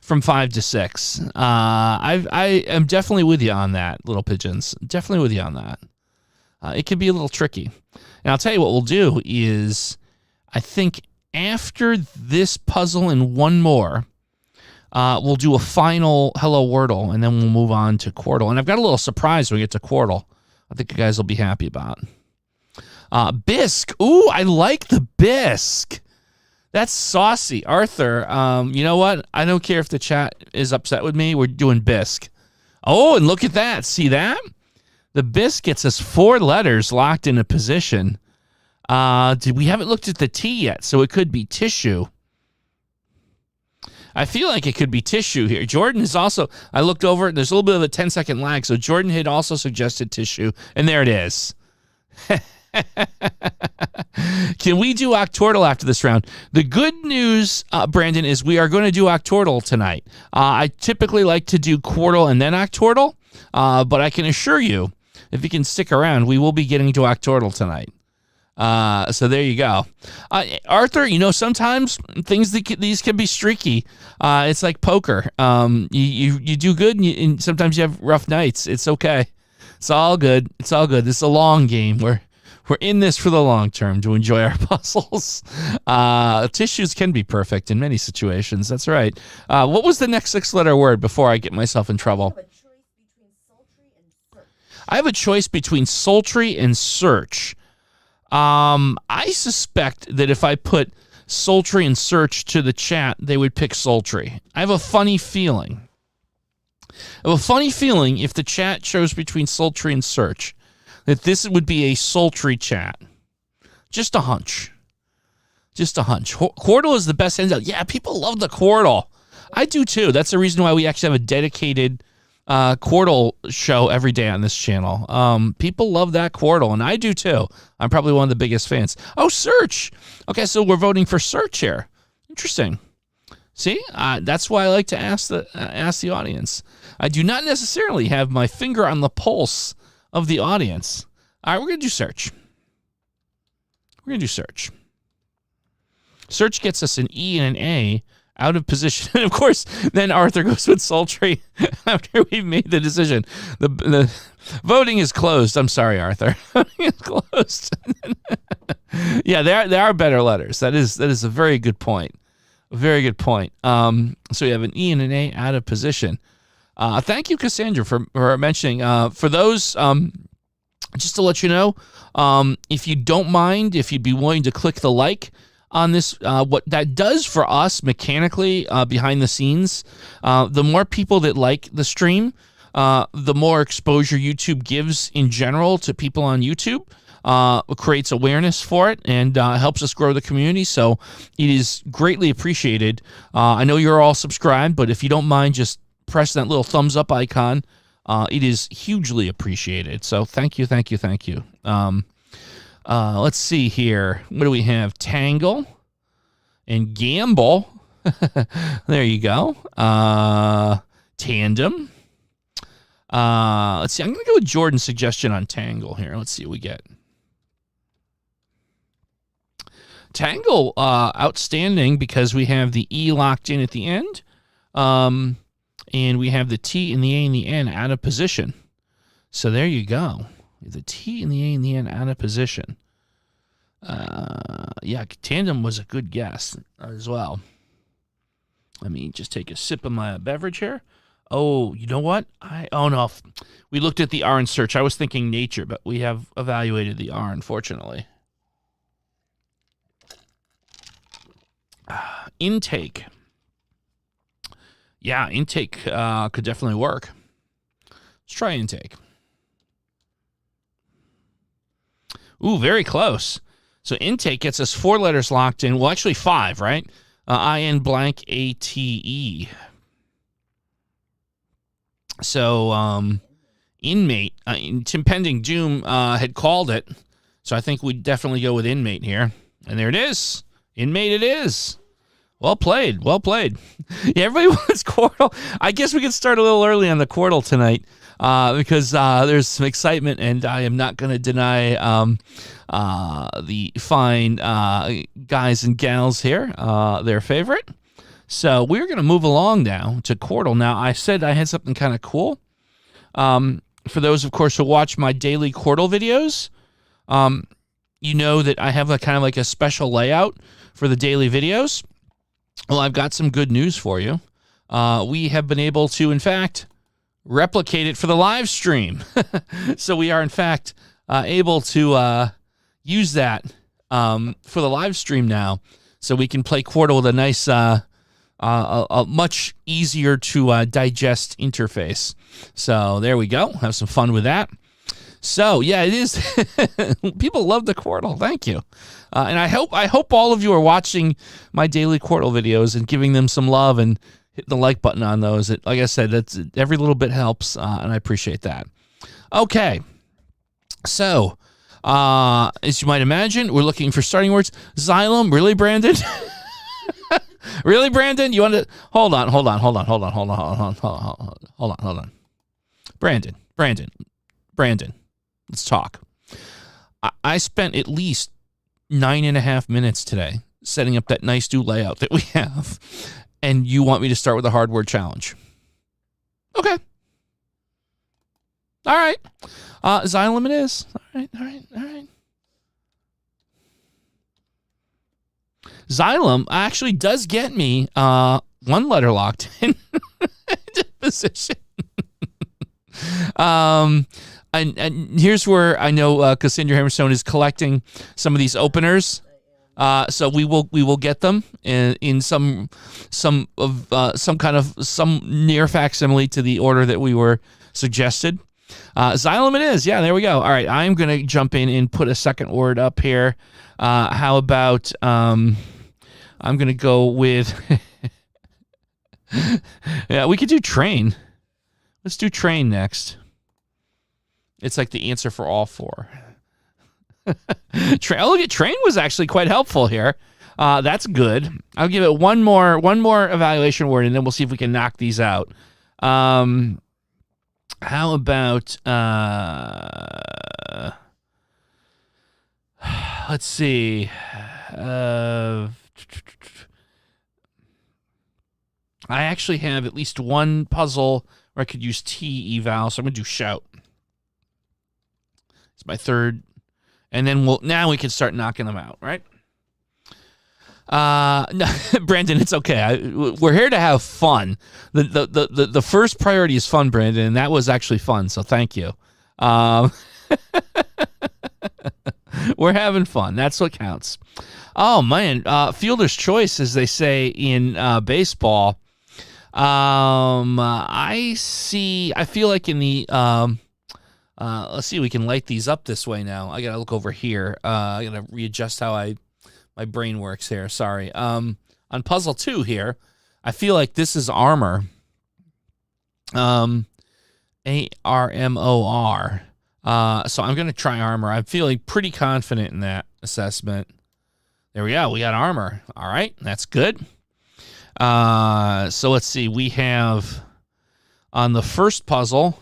from 5 to 6. I am definitely with you on that, Little Pigeons. Definitely with you on that. It can be a little tricky. And I'll tell you what we'll do is, I think after this puzzle and one more, we'll do a final Hello Wordle, and then we'll move on to Quordle. And I've got a little surprise when we get to Quordle. I think you guys will be happy about. Bisque. Ooh, I like the bisque. That's saucy. Arthur, you know what? I don't care if the chat is upset with me. We're doing bisque. Oh, and look at that. See that? The bisque gets us 4 letters locked in a position. We haven't looked at the T yet, so it could be tissue. I feel like it could be tissue here. Jordan is also, I looked over, there's a little bit of a 10-second lag, so Jordan had also suggested tissue, and there it is. Can we do Octordle after this round? The good news, Brandon, is we are going to do Octordle tonight. I typically like to do Quordle and then Octordle, but I can assure you, if you can stick around, we will be getting to Octordle tonight. So there you go. Arthur, you know, sometimes these can be streaky. It's like poker. You do good, and sometimes you have rough nights. It's okay. It's all good. It's all good. This is a long game. We're in this for the long term to enjoy our puzzles. Tissues can be perfect in many situations. That's right. What was the next 6-letter word before I get myself in trouble? I have a choice between sultry and search. I suspect that if I put sultry and search to the chat, they would pick sultry. I have a funny feeling. If the chat chose between sultry and search. that this would be a sultry chat. Just a hunch. Just a hunch. Quordle is the best hands out. Yeah, people love the Quordle. I do too. That's the reason why we actually have a dedicated Quordle show every day on this channel. People love that Quordle, and I do too. I'm probably one of the biggest fans. Oh, search. Okay, so we're voting for search here. Interesting. See, that's why I like to ask the audience. I do not necessarily have my finger on the pulse of the audience. All right, we're going to do search. We're going to do search. Search gets us an E and an A out of position. And, of course, then Arthur goes with sultry after we made the decision. The voting is closed. I'm sorry, Arthur. Voting is closed. Yeah, there are better letters. That is a very good point. A very good point. So we have an E and an A out of position. Thank you, Cassandra, for mentioning. For those, just to let you know, if you don't mind, if you'd be willing to click the like on this, what that does for us mechanically behind the scenes, the more people that like the stream, the more exposure YouTube gives in general to people on YouTube. Creates awareness for it and helps us grow the community. So it is greatly appreciated. I know you're all subscribed, but if you don't mind just press that little thumbs up icon, it is hugely appreciated. So thank you, thank you, thank you. Let's see here. What do we have? Tangle and Gamble. There you go. Tandem. Let's see. I'm going to go with Jordan's suggestion on Tangle here. Let's see what we get. Tangle, outstanding because we have the E locked in at the end. And we have the T and the A and the N out of position. So there you go. The T and the A and the N out of position. Yeah, Tandem was a good guess as well. Let me just take a sip of my beverage here. Oh, you know what? Oh, no. We looked at the R in search. I was thinking nature, but we have evaluated the R, unfortunately. Intake. Yeah, intake could definitely work. Let's try intake. Ooh, very close. So intake gets us 4 letters locked in. Well, actually 5, right? I-N blank A-T-E. So inmate, impending doom had called it. So I think we'd definitely go with inmate here. And there it is. Inmate it is. Well played. Well played. Yeah, everybody wants Quordle. I guess we could start a little early on the Quordle tonight because there's some excitement, and I am not going to deny the fine guys and gals here their favorite. So we're going to move along now to Quordle. Now, I said I had something kind of cool. For those, of course, who watch my daily Quordle videos, you know that I have a kind of like a special layout for the daily videos. Well, I've got some good news for you. We have been able to, in fact, replicate it for the live stream. So we are, in fact, able to use that for the live stream now. So we can play Quordle with a nice, a much easier to digest interface. So there we go. Have some fun with that. So, yeah, it is. People love the Quordle. Thank you. And I hope all of you are watching my daily Quordle videos and giving them some love and hit the like button on those. Like I said, that's every little bit helps, and I appreciate that. Okay. So, as you might imagine, we're looking for starting words. Xylem, really, Brandon? Really, Brandon? You want to hold on. Brandon. Let's talk. I spent at least 9.5 minutes today setting up that nice new layout that we have, and you want me to start with a hard word challenge. Okay. All right. Xylem it is. All right. Xylem actually does get me one letter locked in position. And here's where I know Cassandra Hammerstone is collecting some of these openers. So we will get them in some near facsimile to the order that we were suggested. Xylem it is. Yeah, there we go. All right, I'm going to jump in and put a second word up here. How about I'm going to go with... yeah, we could do train. Let's do train next. It's like the answer for all four. Oh, look at train was actually quite helpful here. That's good. I'll give it one more evaluation word, and then we'll see if we can knock these out. How about let's see. I actually have at least one puzzle where I could use T eval, so I'm gonna do shout. It's my third, and then now we can start knocking them out, right? No, Brandon, it's okay. We're here to have fun. The first priority is fun, Brandon, and that was actually fun. So thank you. We're having fun. That's what counts. Oh man, fielder's choice, as they say in baseball. I feel like in the let's see, we can light these up this way now. I gotta look over here. I gotta readjust how my brain works here. Sorry. On puzzle 2 here, I feel like this is armor. ARMOR. So I'm gonna try armor. I'm feeling pretty confident in that assessment. There we go. We got armor. All right, that's good. So let's see. We have on the first puzzle,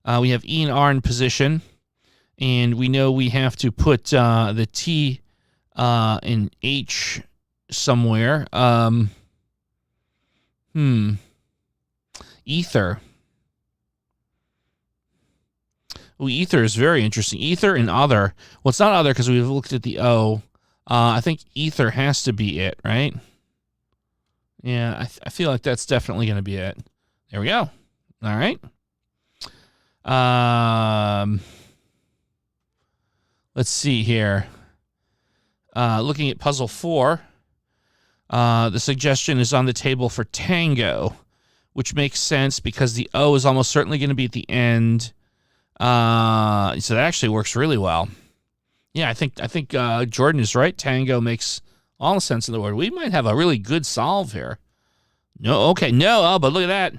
we have E and R in position, and we know we have to put the T and H somewhere. Ether. Ooh, ether is very interesting. Ether and other. Well, it's not other because we've looked at the O. I think ether has to be it, right? Yeah, I feel like that's definitely going to be it. There we go. All right. Let's see here. Looking at puzzle 4, the suggestion is on the table for tango, which makes sense because the O is almost certainly going to be at the end. So that actually works really well. Yeah, I think Jordan is right. Tango makes all the sense in the word. We might have a really good solve here. No, okay, no. Oh, but look at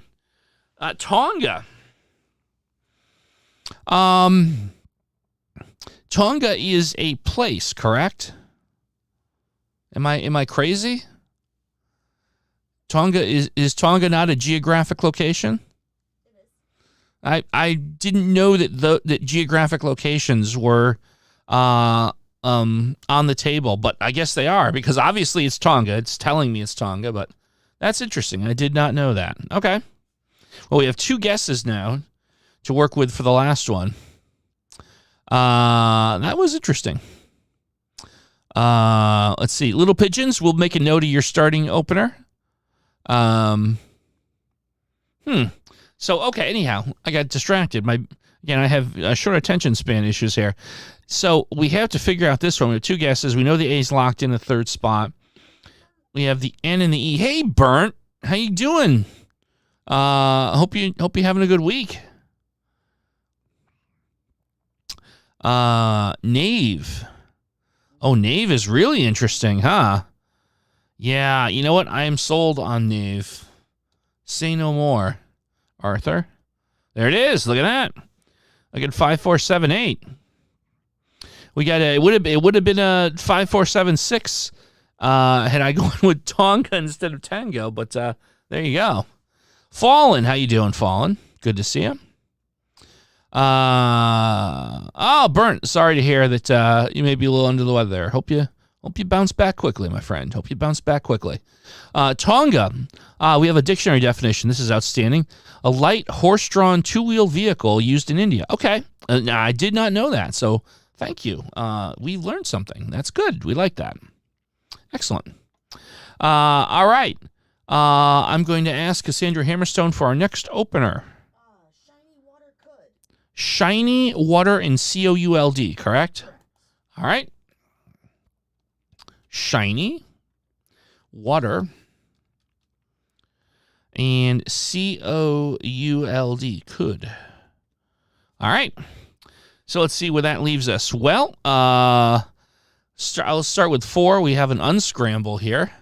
that. Tonga. Tonga is a place, correct? Am I crazy? Tonga is Tonga not a geographic location? I didn't know that geographic locations were on the table, but I guess they are because obviously it's Tonga. It's telling me it's Tonga, but that's interesting. I did not know that. Okay. Well, we have 2 guesses now to work with for the last one. That was interesting. Let's see. Little Pigeons, we'll make a note of your starting opener. So, okay, anyhow, I got distracted. Again, I have short attention span issues here. So we have to figure out this one. We have 2 guesses. We know the A's locked in the 3rd spot. We have the N and the E. Hey, Burnt, how you doing? Hope you're having a good week. Knave. Oh, Knave is really interesting, huh? Yeah, you know what? I am sold on Knave. Say no more, Arthur. There it is. Look at that. I get 5, 4, 7, 8. We got it would have been a 5, 4, 7, 6 had I gone with Tonga instead of Tango, but there you go. Fallen, how you doing, Fallen? Good to see you. Burnt. Sorry to hear that you may be a little under the weather there. Hope you bounce back quickly, my friend. Hope you bounce back quickly. Tonga. We have a dictionary definition. This is outstanding. A light horse-drawn 2-wheel vehicle used in India. Okay. I did not know that, so thank you. We learned something. That's good. We like that. Excellent. All right. I'm going to ask Cassandra Hammerstone for our next opener. Shiny water could. Shiny water and COULD, correct? All right. Shiny water and COULD could. All right. So let's see where that leaves us. Well, let's start with 4. We have an unscramble here.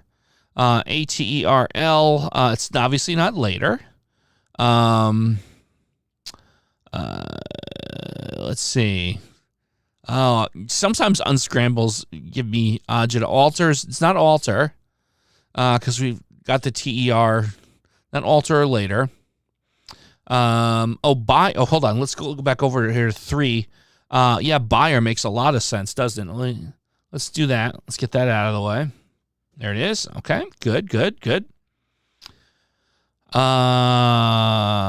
ATERL. It's obviously not later. Let's see. Sometimes unscrambles give me agita. Alters. It's not alter, because we've got the TER. Not alter or later. Buy. Oh, hold on. Let's go back over here to 3. Yeah, buyer makes a lot of sense, doesn't it? Let's do that. Let's get that out of the way. There it is. Okay, good.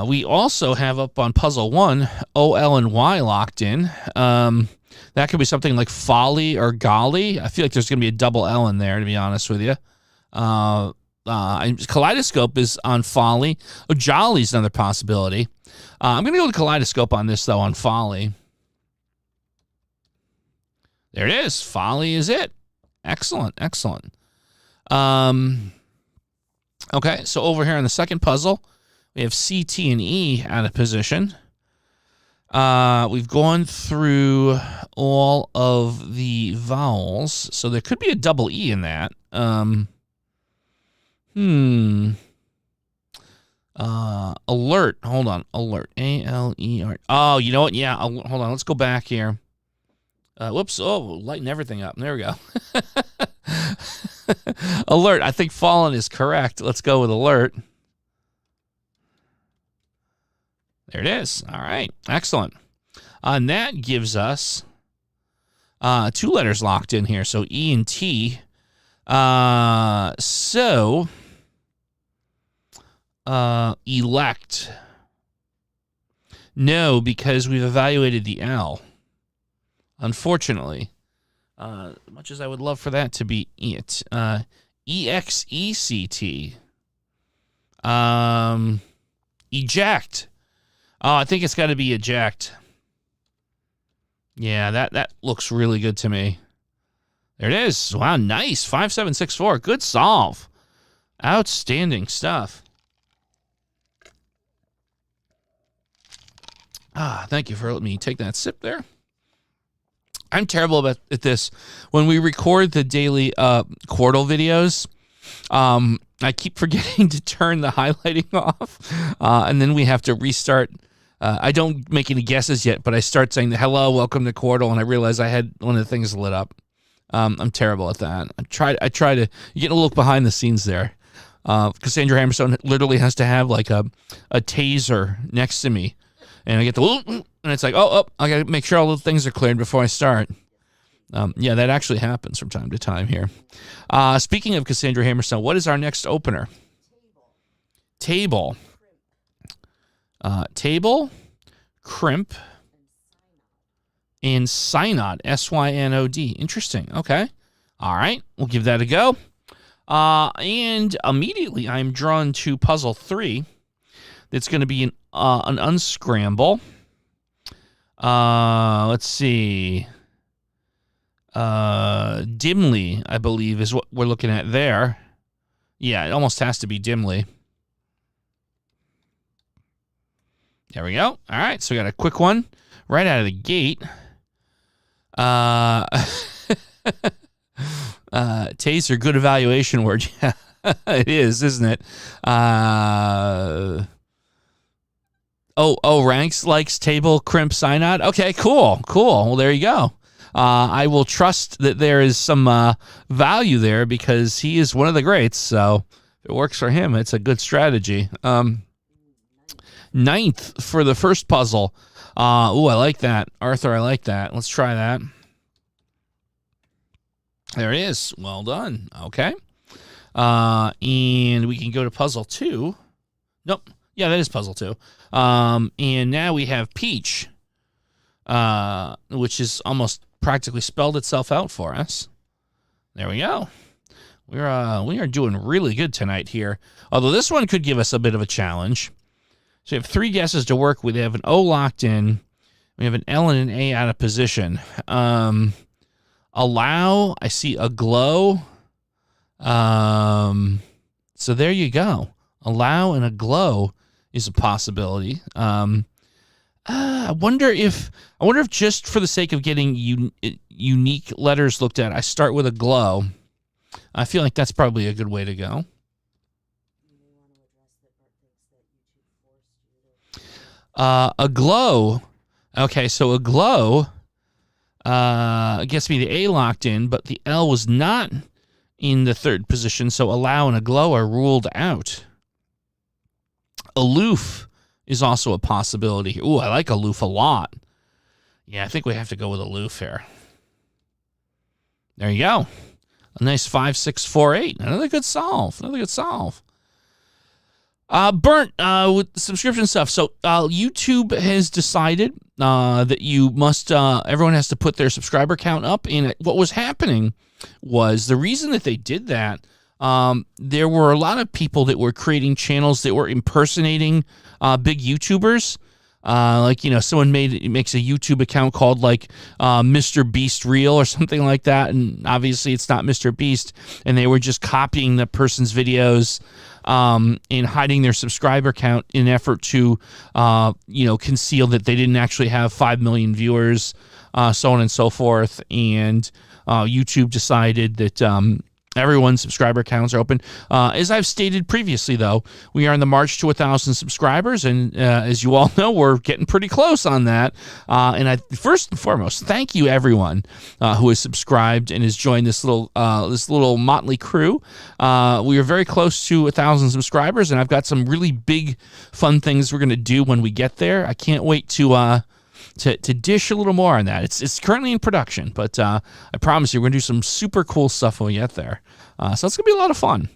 We also have up on puzzle 1, OL and Y locked in. That could be something like folly or golly. I feel like there's going to be a double L in there, to be honest with you. Kaleidoscope is on folly. Oh, jolly's another possibility. I'm going to go with kaleidoscope on this, though, on folly. There it is. Folly is it. Excellent. Okay, so over here on the second puzzle, we have C, T, and E out of position. We've gone through all of the vowels, so there could be a double E in that. Alert. Hold on. Alert. A-L-E-R. Oh, you know what? Yeah, hold on. Let's go back here. Whoops. Oh, lighten everything up. There we go. Alert. I think fallen is correct. Let's go with alert. There it is. All right. Excellent. And that gives us 2 letters locked in here. So E and T. Elect. No, because we've evaluated the L. Unfortunately. Much as I would love for that to be it. E-X-E-C-T. Eject. Oh, I think it's got to be eject. Yeah, that looks really good to me. There it is. Wow, nice. 5764. Good solve. Outstanding stuff. Thank you for letting me take that sip there. I'm terrible at this. When we record the daily Quordle videos, I keep forgetting to turn the highlighting off, and then we have to restart. I don't make any guesses yet, but I start saying, hello, welcome to Quordle, and I realize I had one of the things lit up. I'm terrible at that. I try to get a look behind the scenes there. Cassandra Hammerstone literally has to have like a taser next to me, and I get the and it's like, oh, I got to make sure all the things are cleared before I start. Yeah, that actually happens from time to time here. Speaking of Cassandra Hammerstone, what is our next opener? Table. Table, crimp, and synod, S-Y-N-O-D. Interesting. Okay. All right. We'll give that a go. And immediately I'm drawn to puzzle 3. That's going to be an unscramble. Let's see. Dimly, I believe, is what we're looking at there. Yeah, it almost has to be dimly. There we go. All right, so we got a quick one right out of the gate. Taser, good evaluation word. Yeah, it is, isn't it? Ranks, likes, table, crimp, synod. Okay, cool. Well, there you go. I will trust that there is some value there because he is one of the greats. So if it works for him, it's a good strategy. 9th for the first puzzle. I like that. Arthur, I like that. Let's try that. There it is. Well done. Okay. And we can go to puzzle 2. Nope. Yeah, that is puzzle 2. And now we have peach, which is almost practically spelled itself out for us. There we go. We are doing really good tonight here. Although this one could give us a bit of a challenge. So we have 3 guesses to work with. We have an O locked in. We have an L and an A out of position. Allow. I see a glow. So there you go. Allow and a glow is a possibility. I wonder if just for the sake of getting unique letters looked at, I start with a glow. I feel like that's probably a good way to go. A glow. Okay, so a glow gets me the A locked in, but the L was not in the third position, so allow and a glow are ruled out. Aloof is also a possibility. Ooh, I like aloof a lot. Yeah, I think we have to go with aloof here. There you go. A nice 5, 6, 4, 8. Another good solve. Burnt with the subscription stuff. So YouTube has decided that you must, everyone has to put their subscriber count up. And what was happening was the reason that they did that, there were a lot of people that were creating channels that were impersonating big YouTubers. Like, you know, someone makes a YouTube account called like Mr. Beast Real or something like that, and obviously it's not Mr. Beast, and they were just copying the person's videos and hiding their subscriber count in an effort to, you know, conceal that they didn't actually have 5 million viewers, so on and so forth. And YouTube decided that everyone's subscriber counts are open. As I've stated previously, though, we are in the march to 1,000 subscribers, and as you all know, we're getting pretty close on that. And I first and foremost, thank you everyone who has subscribed and has joined this little motley crew. We are very close to 1,000 subscribers, and I've got some really big, fun things we're going to do when we get there. I can't wait to dish a little more on that. It's currently in production, but I promise you we're going to do some super cool stuff when we get there. So it's going to be a lot of fun.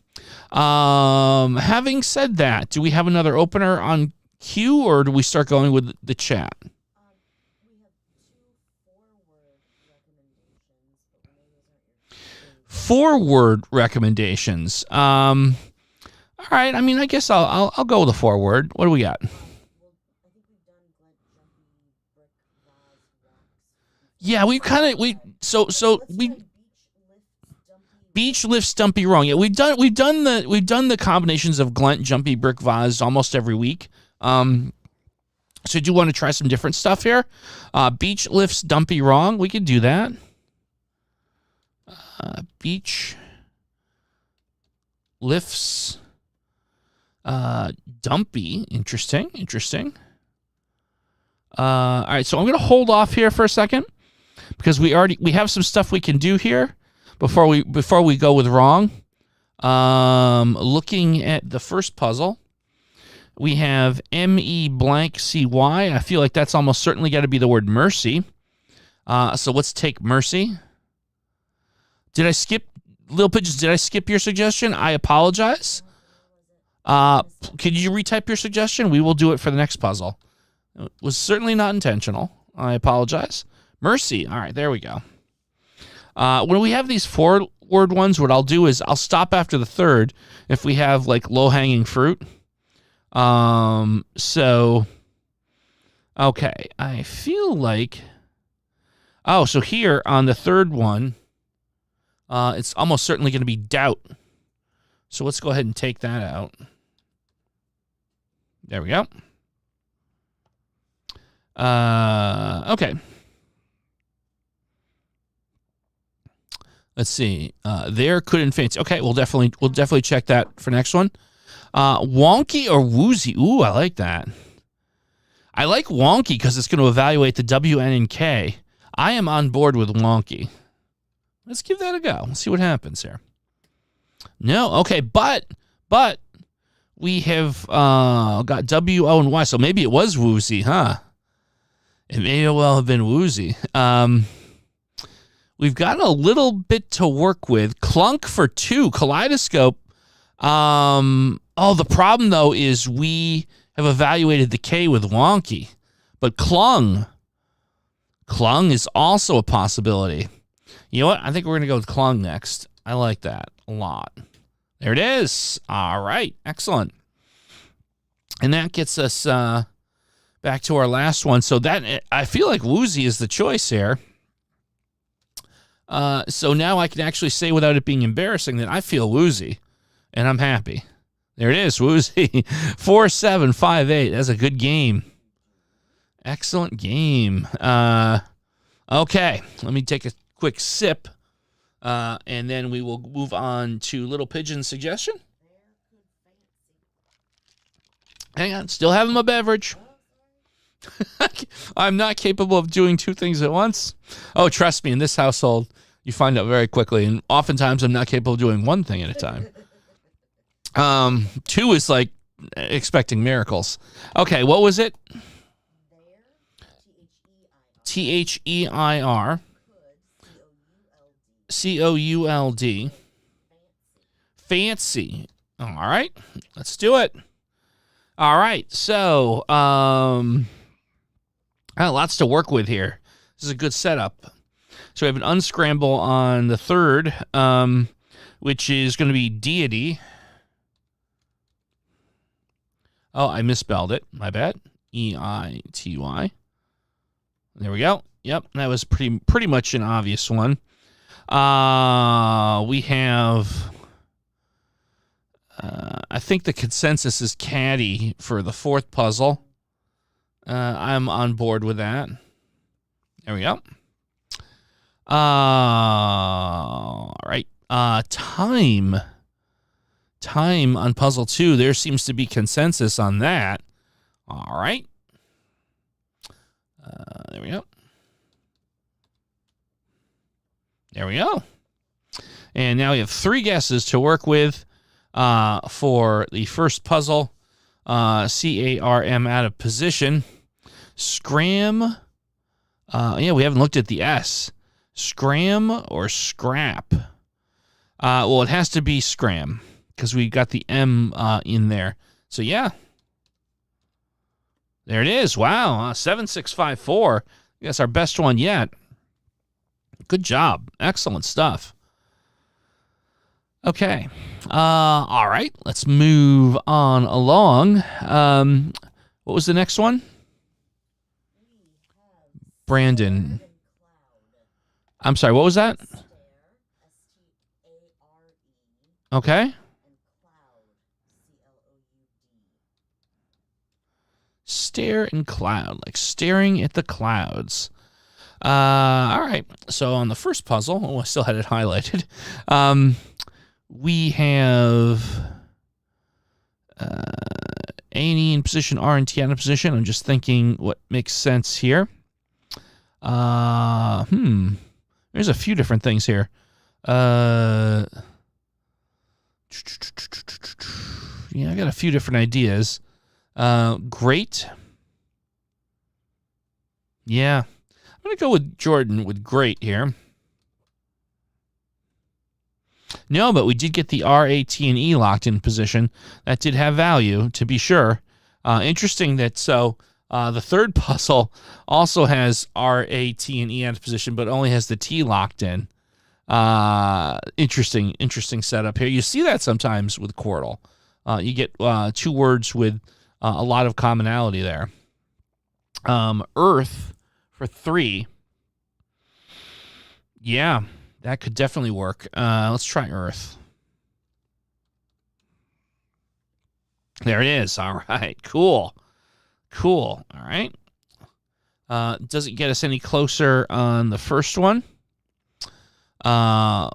Having said that, do we have another opener on cue, or do we start going with the chat? We have 2 forward recommendations, but I know those aren't your favorite. All right. I mean, I guess I'll go with a forward. What do we got? Well, I think we've done Glint, Jumpy, Brick, Vase, Rocks. Yeah, we so Let's we. try Beach lift Stumpy wrong. Yeah, we've done the combinations of Glint, Jumpy, Brick, Vase almost every week. So do you want to try some different stuff here? Beach lifts Dumpy wrong. We could do that. Beach lifts Dumpy. Interesting. All right, so I'm going to hold off here for a second because we have some stuff we can do here before we go with wrong. Looking at the first puzzle, we have M-E blank C-Y. I feel like that's almost certainly got to be the word mercy. So let's take mercy. Did I skip, Little Pigeons, did I skip your suggestion? I apologize. Could you retype your suggestion? We will do it for the next puzzle. It was certainly not intentional. I apologize. Mercy. All right, there we go. When we have these forward ones, what I'll do is I'll stop after the third if we have like low-hanging fruit. So, okay, I feel like, so here on the third one, it's almost certainly going to be doubt. So let's go ahead and take that out. There we go. Okay. Let's see. There couldn't fancy. Okay, we'll definitely check that for next one. Wonky or woozy? Ooh, I like that. I like wonky because it's going to evaluate the W, N, and K. I am on board with wonky. Let's give that a go. Let's see what happens here. No, okay, but we have got W, O, and Y, so maybe it was woozy, huh? It may well have been woozy. We've got a little bit to work with. Clunk for 2. Kaleidoscope. The problem, though, is we have evaluated the K with wonky. But clung is also a possibility. You know what? I think we're going to go with clung next. I like that a lot. There it is. All right. Excellent. And that gets us back to our last one. So that I feel like woozy is the choice here. So now I can actually say without it being embarrassing that I feel woozy, and I'm happy. There it is, woozy. 4, 7, 5, 8. That's a good game. Excellent game. Okay, let me take a quick sip, and then we will move on to Little Pigeon's suggestion. Hang on, still having my beverage. I'm not capable of doing two things at once. Oh, trust me, in this household, you find out very quickly, and oftentimes I'm not capable of doing one thing at a time. Two is like expecting miracles. Okay, what was it? Their, Could, Fancy. All right, let's do it. All right, so lots to work with here. This is a good setup. So we have an unscramble on the third, which is going to be deity. Oh, I misspelled it. My bad. E-I-T-Y. There we go. Yep, that was pretty much an obvious one. We have... I think the consensus is caddy for the fourth puzzle. I'm on board with that. There we go. All right. Time on puzzle 2. There seems to be consensus on that. All right. There we go. There we go. And now we have 3 guesses to work with for the first puzzle. C-A-R-M, out of position. Scram. Yeah, we haven't looked at the S. Scram or scrap? Well, it has to be scram because we got the M in there. So, yeah. There it is. Wow. 7654. That's our best one yet. Good job. Excellent stuff. Okay. All right. Let's move on along. What was the next one? Brandon. I'm sorry, what was that? Okay. Stare and cloud, like staring at the clouds. All right. So on the first puzzle, I still had it highlighted. We have A&E in position, R and T out of position. I'm just thinking what makes sense here. There's a few different things here. Yeah, I got a few different ideas. Great. Yeah. I'm going to go with Jordan with great here. No, but we did get the R, A, T, and E locked in position. That did have value, to be sure. Interesting that the third puzzle also has R, A, T, and E out of position, but only has the T locked in. Interesting setup here. You see that sometimes with Quordle. You get 2 words with a lot of commonality there. Earth for 3. Yeah, that could definitely work. Let's try Earth. There it is. All right, cool. All right. Doesn't get us any closer on the first one. I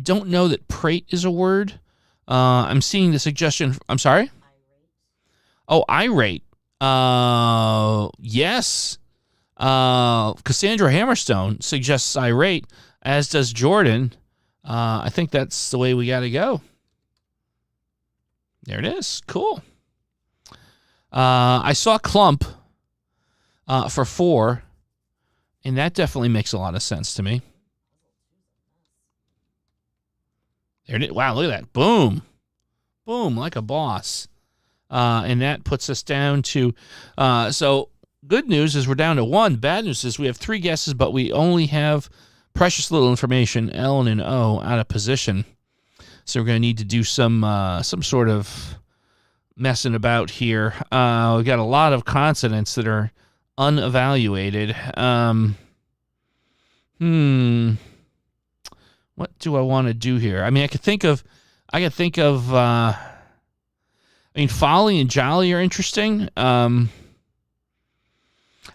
don't know that prate is a word. I'm seeing the suggestion. I'm sorry? Oh, irate. Yes. Cassandra Hammerstone suggests irate, as does Jordan. I think that's the way we got to go. There it is. Cool. I saw clump for 4, and that definitely makes a lot of sense to me. There it is. Wow, look at that. Boom. Boom, like a boss. And that puts us down to... so good news is we're down to 1. Bad news is we have 3 guesses, but we only have precious little information, L and an O, out of position. So we're going to need to do some sort of messing about here. We've got a lot of consonants that are unevaluated. What do I want to do here? I mean, I could think of folly and jolly are interesting.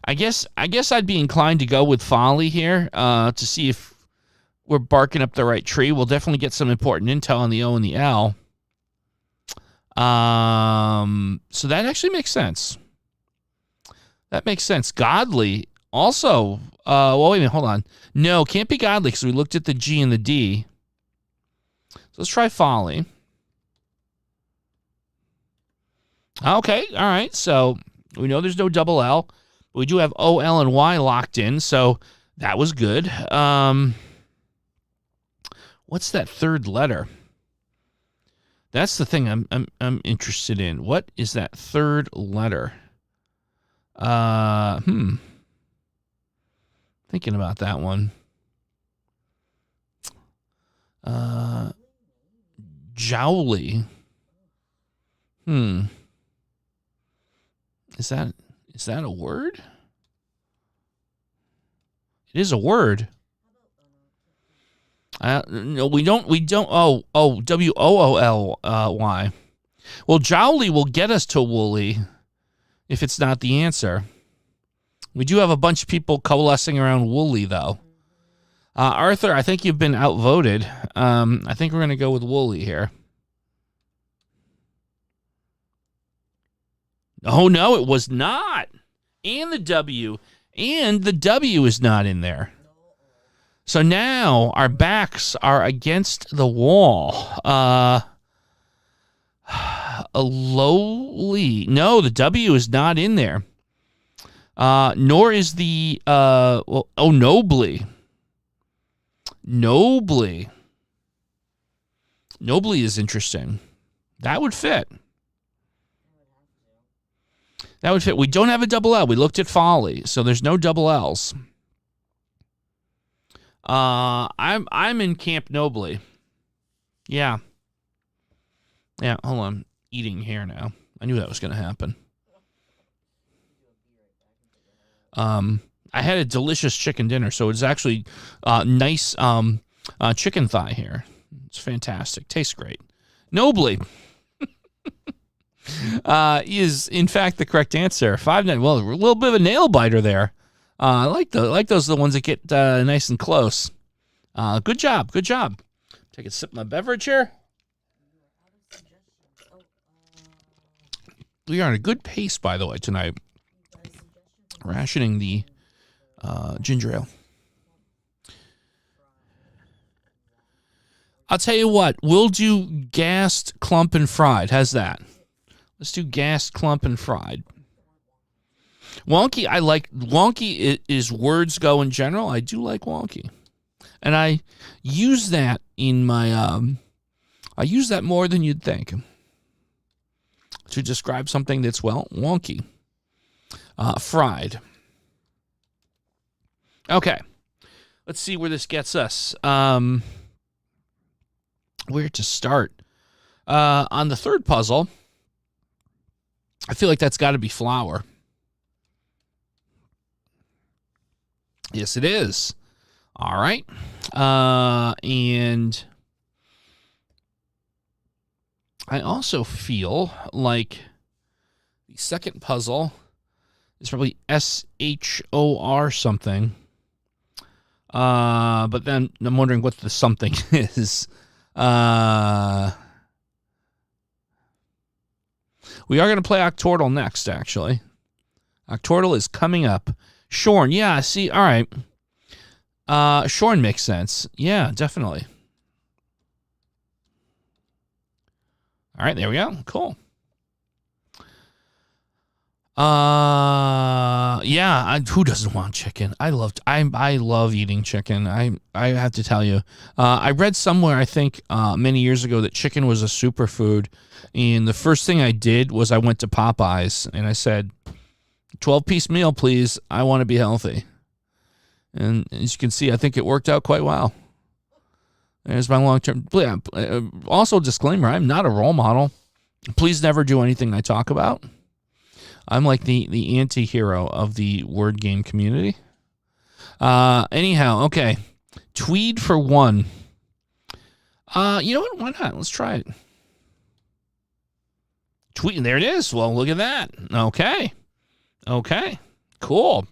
I guess I'd be inclined to go with folly here to see if we're barking up the right tree. We'll definitely get some important intel on the O and the L. So that actually makes sense. That makes sense. Godly also. Well, wait a minute. Hold on. No, can't be godly because we looked at the G and the D. So let's try folly. Okay. All right. So we know there's no double L. But we do have O, L, and Y locked in. So that was good. What's that third letter? That's the thing I'm interested in. What is that third letter? Thinking about that one. Jowly. Is that a word? It is a word. No, we don't. Oh, Wooly. Well, jowly will get us to woolly if it's not the answer. We do have a bunch of people coalescing around woolly, though. Arthur, I think you've been outvoted. I think we're going to go with woolly here. Oh, no, it was not. And the W is not in there. So now our backs are against the wall. A lowly. No, the W is not in there. Nor is the nobly. Nobly is interesting. That would fit. We don't have a double L. We looked at folly, so there's no double L's. I'm in camp nobly. Yeah. Yeah, hold on. Eating here now. I knew that was going to happen. I had a delicious chicken dinner, so it's actually nice chicken thigh here. It's fantastic. Tastes great. Nobly is in fact the correct answer. 5-9. Well, a little bit of a nail biter there. I like those are the ones that get nice and close. Good job. Take a sip of my beverage here. We are on a good pace, by the way, tonight. Rationing the ginger ale. I'll tell you what. We'll do gassed, clump, and fried. How's that? Let's do gassed, clump, and fried. Wonky, I like. Wonky is words go in general. I do like wonky. And I use that in my, I use that more than you'd think to describe something that's, well, wonky. Fried. Okay. Let's see where this gets us. Where to start? On the third puzzle, I feel like that's got to be flour. Yes, it is. All right. And I also feel like the second puzzle is probably SHOR something. But then I'm wondering what the something is. We are going to play Octordle next, actually. Octordle is coming up. Shorn, yeah, see, all right. Shorn makes sense. Yeah, definitely. All right, there we go. Cool. Yeah, who doesn't want chicken? I love eating chicken. I have to tell you. I read somewhere, I think, many years ago that chicken was a superfood. And the first thing I did was I went to Popeyes and I said, 12-piece meal, please. I want to be healthy. And as you can see, I think it worked out quite well. There's my long-term. Yeah, also, disclaimer, I'm not a role model. Please never do anything I talk about. I'm like the anti-hero of the word game community. Anyhow, okay. Tweed for 1. You know what? Why not? Let's try it. Tweed. There it is. Well, look at that. Okay. Cool.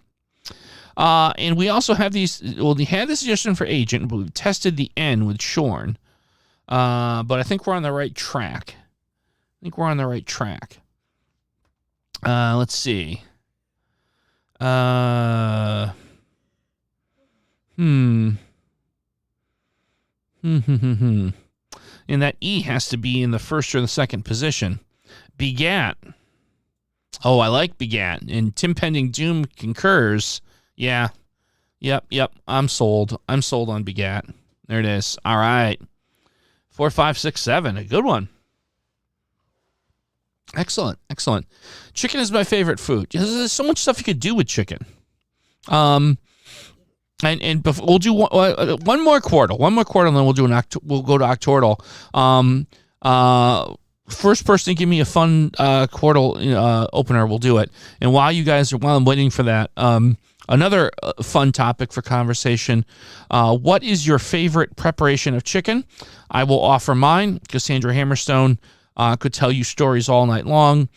And we also have these. Well, we had the suggestion for agent, but we've tested the N with Shorn. But I think we're on the right track. Let's see. And that E has to be in the first or the second position. Begat. Oh, I like begat. And Tim Pending Doom concurs. Yeah. Yep. I'm sold. On begat. There it is. All right. 4, 5, 6, 7. A good one. Excellent. Chicken is my favorite food. There's so much stuff you could do with chicken. And we'll do one more Quordle, and then we'll do we'll go to Octordle. First person to give me a fun Quordle opener, we'll do it. And while I'm waiting for that, another fun topic for conversation: what is your favorite preparation of chicken? I will offer mine. Cassandra Hammerstone could tell you stories all night long,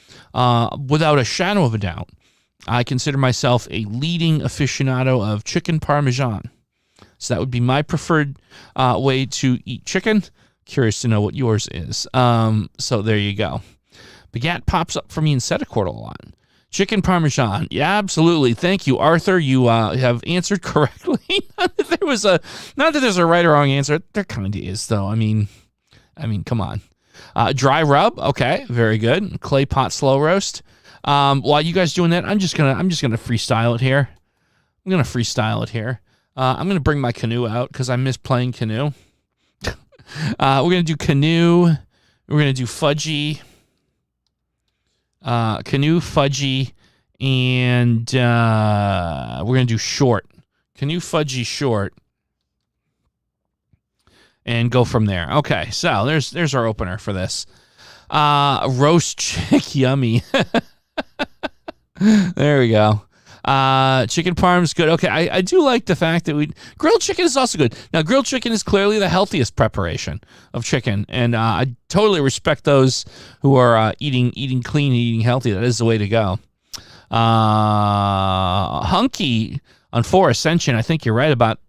without a shadow of a doubt. I consider myself a leading aficionado of chicken parmesan. So that would be my preferred way to eat chicken. Curious to know what yours is. So there you go. Begat pops up for me instead of Quordle a lot. Chicken parmesan. Yeah, absolutely. Thank you, Arthur. You have answered correctly. Not that there's a right or wrong answer. There kind of is, though. I mean, come on. Dry rub. Okay, very good. Clay pot slow roast. While you guys doing that, I'm just gonna freestyle it here. I'm gonna bring my canoe out because I miss playing canoe. We're gonna do canoe. We're gonna do fudgy. Canoe, fudgy, and we're gonna do short. Canoe, fudgy, short, and go from there. Okay, so there's our opener for this. Roast chick, yummy. There we go. Chicken parm's good. Okay, I do like the fact that grilled chicken is also good. Now, grilled chicken is clearly the healthiest preparation of chicken, and I totally respect those who are eating clean and eating healthy. That is the way to go. Hunky on 4 Ascension. I think you're right about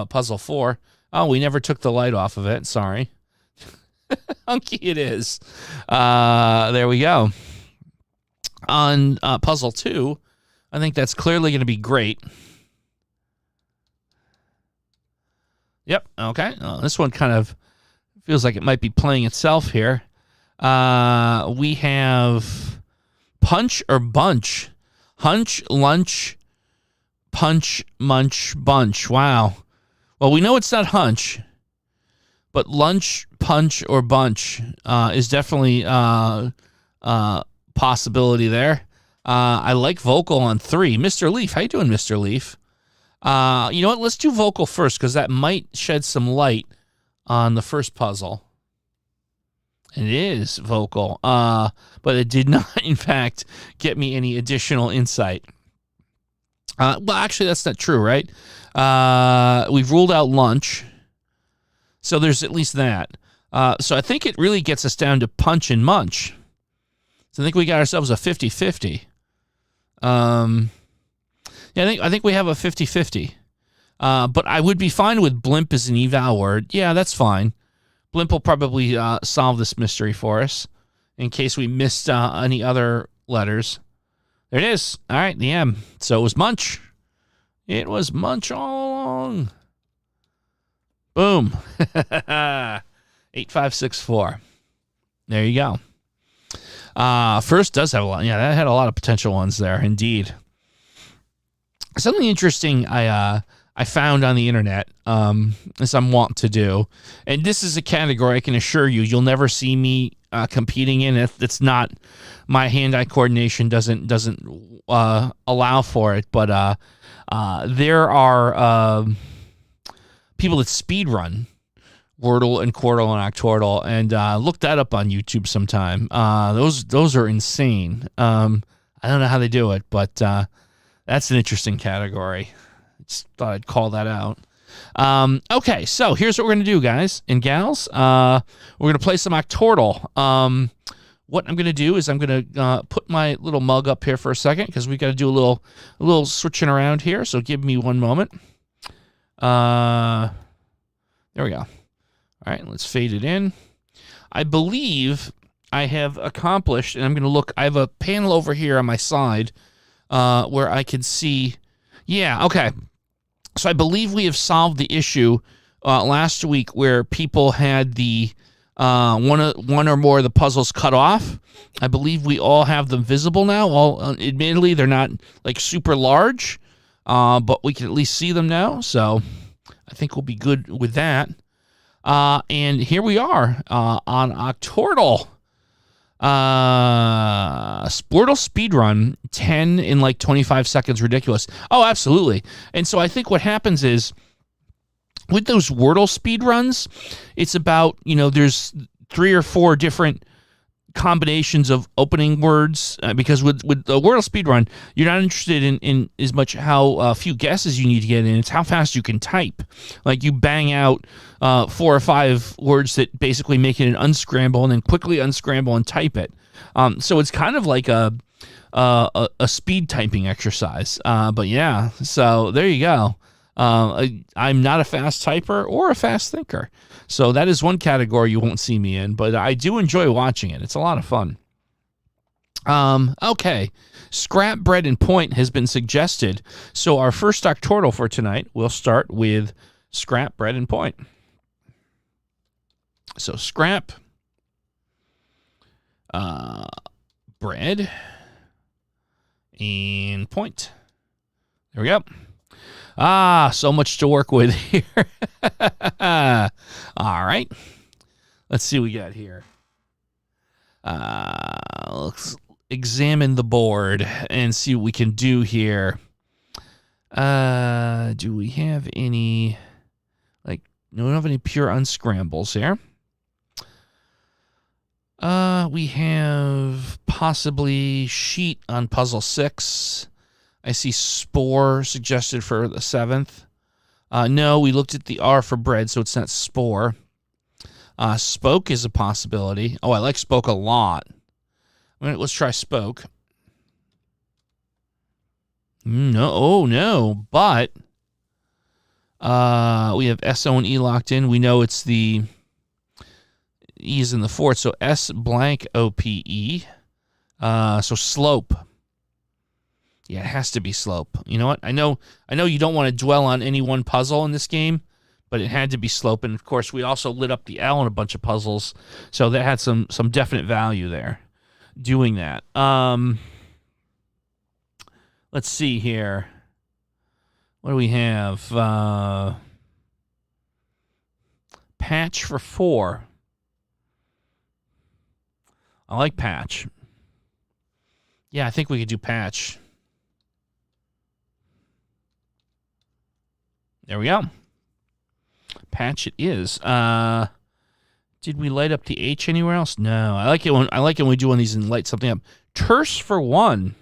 puzzle 4. Oh, we never took the light off of it. Sorry. Hunky it is. There we go. On puzzle 2, I think that's clearly going to be great. Yep, okay. This one kind of feels like it might be playing itself here. We have punch or bunch. Hunch, lunch, punch, munch, bunch. Wow. Well, we know it's not hunch, but lunch, punch, or bunch is definitely possibility there. I like vocal on 3. Mr. Leaf, how you doing, Mr. Leaf? You know what? Let's do vocal first because that might shed some light on the first puzzle. It is vocal, but it did not, in fact, get me any additional insight. Well, actually, that's not true, right? We've ruled out lunch, so there's at least that. So I think it really gets us down to punch and munch. So I think we got ourselves a 50-50. Yeah, I think we have a 50-50. But I would be fine with blimp as an eval word. Yeah, that's fine. Blimp will probably solve this mystery for us in case we missed any other letters. There it is. All right, the M. So it was munch. It was munch all along. Boom. 8564. There you go. First does have a lot. Yeah, that had a lot of potential ones there, indeed. Something interesting I found on the internet, as I'm wont to do, and this is a category I can assure you'll never see me competing in. It's not, my hand-eye coordination doesn't allow for it, but there are people that speedrun Wordle and Quordle and Octordle, and look that up on YouTube sometime. Those are insane. I don't know how they do it, but that's an interesting category. Just thought I'd call that out. Okay, so here's what we're going to do, guys and gals. We're going to play some Octordle. what I'm going to do is I'm going to put my little mug up here for a second because we've got to do a little switching around here. So give me one moment. There we go. All right, let's fade it in. I believe I have accomplished, and I'm going to look. I have a panel over here on my side where I can see. Yeah, okay. So I believe we have solved the issue last week where people had the one or more of the puzzles cut off. I believe we all have them visible now. Admittedly, they're not like super large, but we can at least see them now. So I think we'll be good with that. And here we are on Octordle. Wordle speedrun 10 in like 25 seconds. Ridiculous. Oh, absolutely. And so I think what happens is, with those Wordle speedruns, it's about, there's 3 or 4 different combinations of opening words, because with the Wordle speedrun, you're not interested in as much how few guesses you need to get in. It's how fast you can type. Like, you bang out 4 or 5 words that basically make it an unscramble and then quickly unscramble and type it. So it's kind of like a speed typing exercise. But yeah, so there you go. I'm not a fast typer or a fast thinker. So that is one category you won't see me in, but I do enjoy watching it. It's a lot of fun. Okay. Scrap, bread, and point has been suggested. So our first Octordle for tonight, we'll start with scrap, bread, and point. So scrap, bread, and point. There we go. So much to work with here. All right. Let's see what we got here. Let's examine the board and see what we can do here. Do we have any, no, we don't have any pure unscrambles here. We have possibly sheet on puzzle 6. I see spore suggested for the 7th. No, we looked at the R for bread, so it's not spore. Spoke is a possibility. Oh, I like spoke a lot. Let's try spoke. No, oh no, but we have SO and E locked in. We know it's the E is in the 4th, so S blank OPE. So slope. Yeah, it has to be slope. You know what? I know you don't want to dwell on any one puzzle in this game, but it had to be slope. And of course, we also lit up the L in a bunch of puzzles, so that had some definite value there. Doing that. Let's see here. What do we have? Patch for 4. I like patch. Yeah, I think we could do patch. There we go. Patch it is. Did we light up the H anywhere else? No. I like it when we do one of these and light something up. Terse for 1.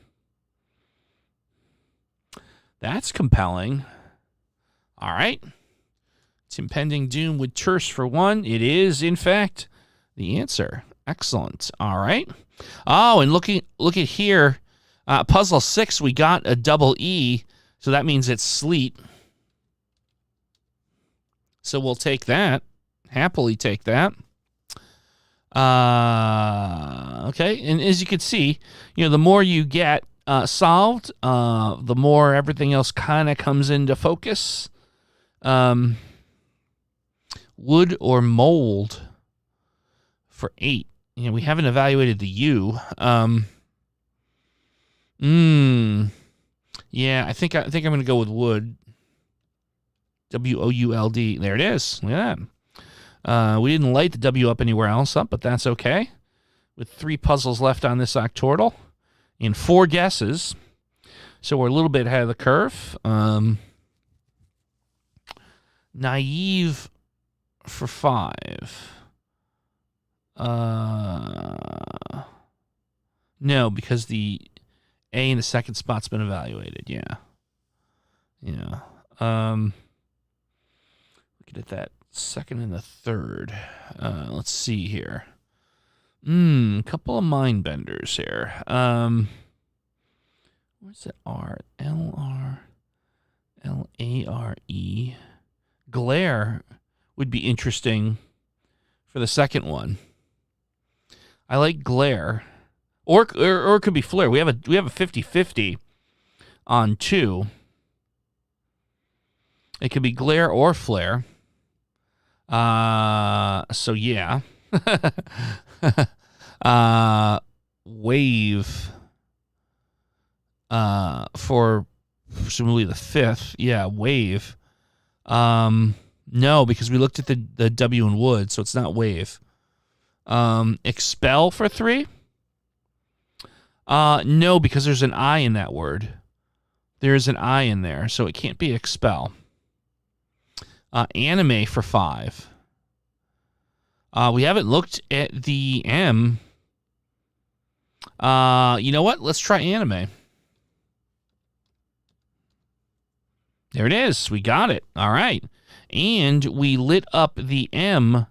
That's compelling. All right. It's impending doom with terse for 1. It is, in fact, the answer. Excellent. All right. Oh, and look at here. Puzzle 6, we got a double E, so that means it's sleet. So we'll take that. Happily take that. Okay, and as you can see, the more you get solved, the more everything else kind of comes into focus. Wood or mold for 8. We haven't evaluated the U. Yeah, I think I'm going to go with wood. WOULD. There it is. Look at that. We didn't light the W up anywhere else up, but that's okay. With 3 puzzles left on this Octordle and 4 guesses, so we're a little bit ahead of the curve. Naive for 5. No, because the A in the second spot's been evaluated. Yeah. Looking at that second and the third. Let's see here. Couple of mind benders here. Where's it? L-A-R-E. Glare would be interesting for the second one. I like glare. Or it could be flare. We have a 50-50 on 2. It could be glare or flare. So yeah. Wave. For presumably the 5th. Yeah, wave. No, because we looked at the W in wood, so it's not wave. Expel for 3? No, because there's an I in that word. There's an I in there, so it can't be expel. Anime for 5. We haven't looked at the M. You know what? Let's try anime. There it is. We got it. All right. And we lit up the M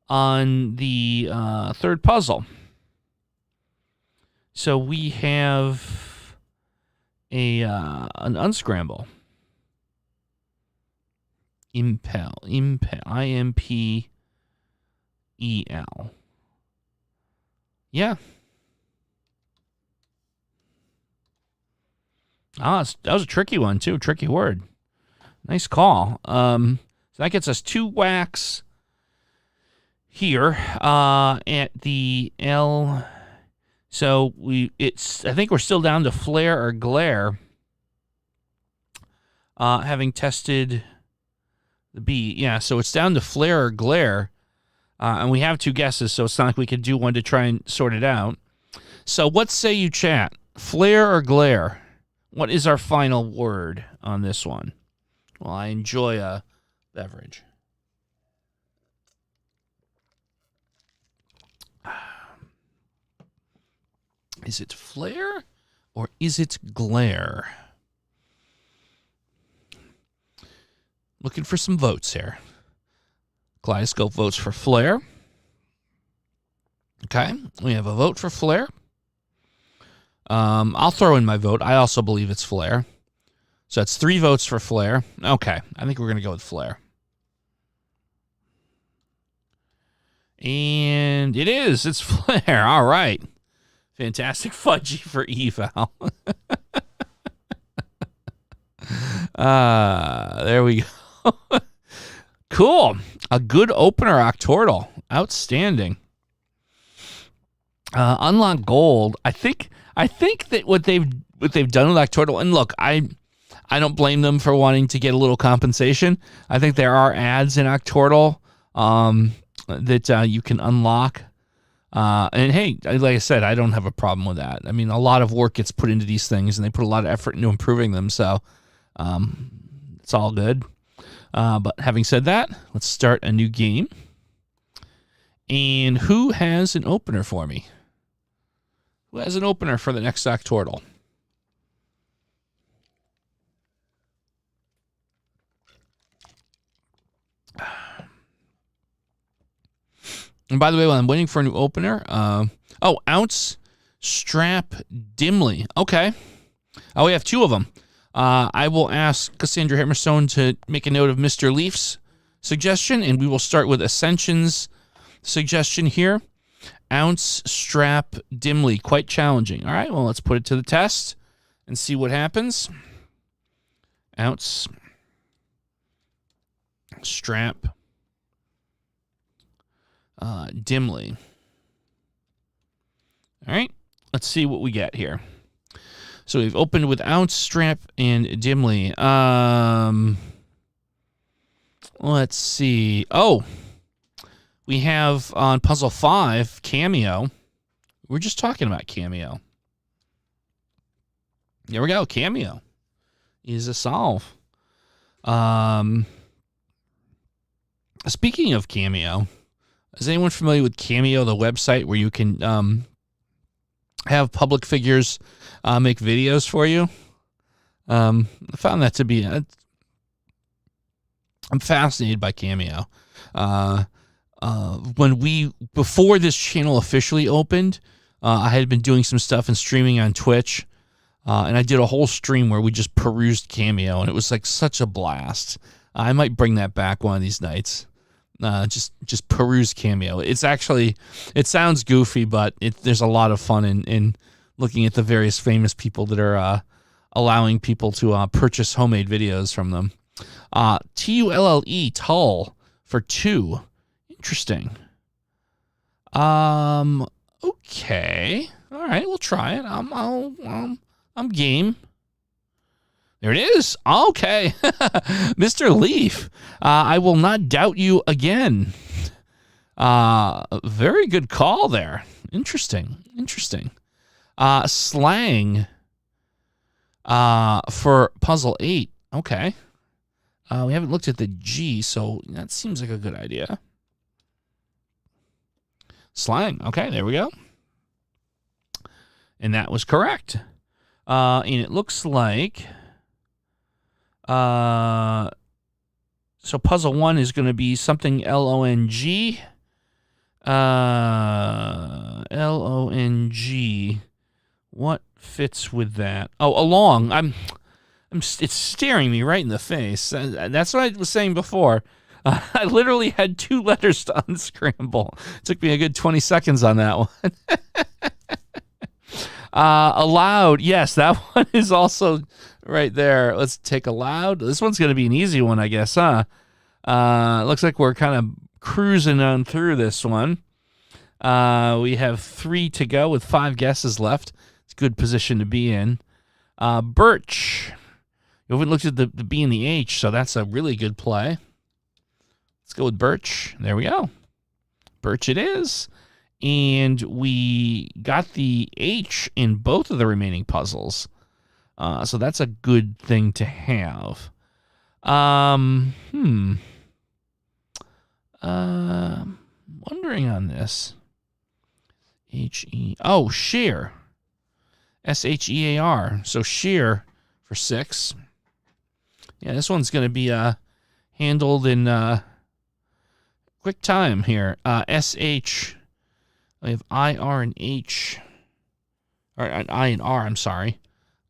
on the third puzzle. So we have an unscramble. Impel. I-M-P-E-L. Yeah. That was a tricky one, too. Tricky word. Nice call. So that gets us 2 whacks here at the L. So I think we're still down to flare or glare. Having tested the B. Yeah, so it's down to flare or glare. And we have 2 guesses, so it's not like we could do one to try and sort it out. So what say you, chat? Flare or glare? What is our final word on this one? Well, I enjoy a beverage. Is it flare or is it glare? Looking for some votes here. Kaleidoscope votes for flare. Okay, we have a vote for flare. I'll throw in my vote. I also believe it's flare. So that's 3 votes for flare. Okay, I think we're going to go with flare. And it is. It's flare. All right. Fantastic fudgy for eval. There we go. Cool. A good opener, Octordle. Outstanding. Unlock gold. I think that what they've done with Octordle, and look, I don't blame them for wanting to get a little compensation. I think there are ads in Octordle that you can unlock. And hey, like I said, I don't have a problem with that. I mean, a lot of work gets put into these things, and they put a lot of effort into improving them, so it's all good. But having said that, let's start a new game. And who has an opener for me? Who has an opener for the next Octordle? And by the way, while I'm waiting for a new opener, ounce strap dimly. Okay. Oh, we have 2 of them. I will ask Cassandra Hammerstone to make a note of Mr. Leaf's suggestion, and we will start with Ascension's suggestion here. Ounce strap dimly. Quite challenging. All right, well, let's put it to the test and see what happens. Ounce strap dimly. All right, let's see what we get here. So we've opened with ounce, strap, and dimly. Let's see. Oh, we have on puzzle 5, Cameo. We're just talking about Cameo. There we go. Cameo is a solve. Speaking of Cameo, is anyone familiar with Cameo, the website where you can have public figures make videos for you? I found that to be... I'm fascinated by Cameo. before this channel officially opened, I had been doing some stuff and streaming on Twitch, and I did a whole stream where we just perused Cameo, and it was like such a blast. I might bring that back one of these nights. Just peruse Cameo. It sounds goofy, but there's a lot of fun in looking at the various famous people that are allowing people to purchase homemade videos from them. Tulle, Tull for 2. Interesting. Okay. All right, we'll try it. I'm game. There it is. Okay. Mr. Leaf, I will not doubt you again. Very good call there. Interesting. Slang for puzzle 8. Okay. We haven't looked at the G, so that seems like a good idea. Slang. Okay, there we go. And that was correct. And it looks like... so puzzle 1 is going to be something L-O-N-G. L-O-N-G. What fits with that? Oh, along. It's staring me right in the face. That's what I was saying before. I literally had 2 letters to unscramble. It took me a good 20 seconds on that one. Allowed. Yes, that one is also right there. Let's take allowed. This one's going to be an easy one, I guess, huh? Looks like we're kind of cruising on through this one. We have 3 to go with 5 guesses left. It's a good position to be in. Birch. You haven't looked at the B and the H, so that's a really good play. Let's go with Birch. There we go. Birch it is. And we got the H in both of the remaining puzzles. So that's a good thing to have. Wondering on this. Shear. S-H-E-A-R. So shear for 6. Yeah, this one's going to be handled in quick time here. S-H. We have I-R and H. Or I and R, I'm sorry.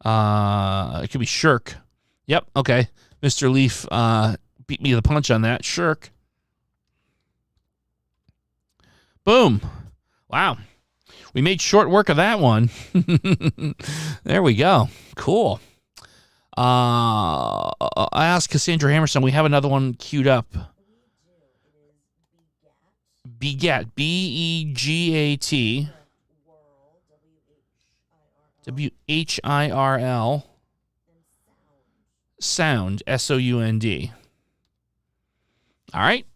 It could be shirk. Yep, okay. Mr. Leaf beat me to the punch on that. Shirk. Boom. Wow. We made short work of that one. There we go. Cool. I asked Cassandra Hammerstone. We have another one queued up. Begat. B-E-G-A-T. W-H-I-R-L. Sound. S-O-U-N-D. All right.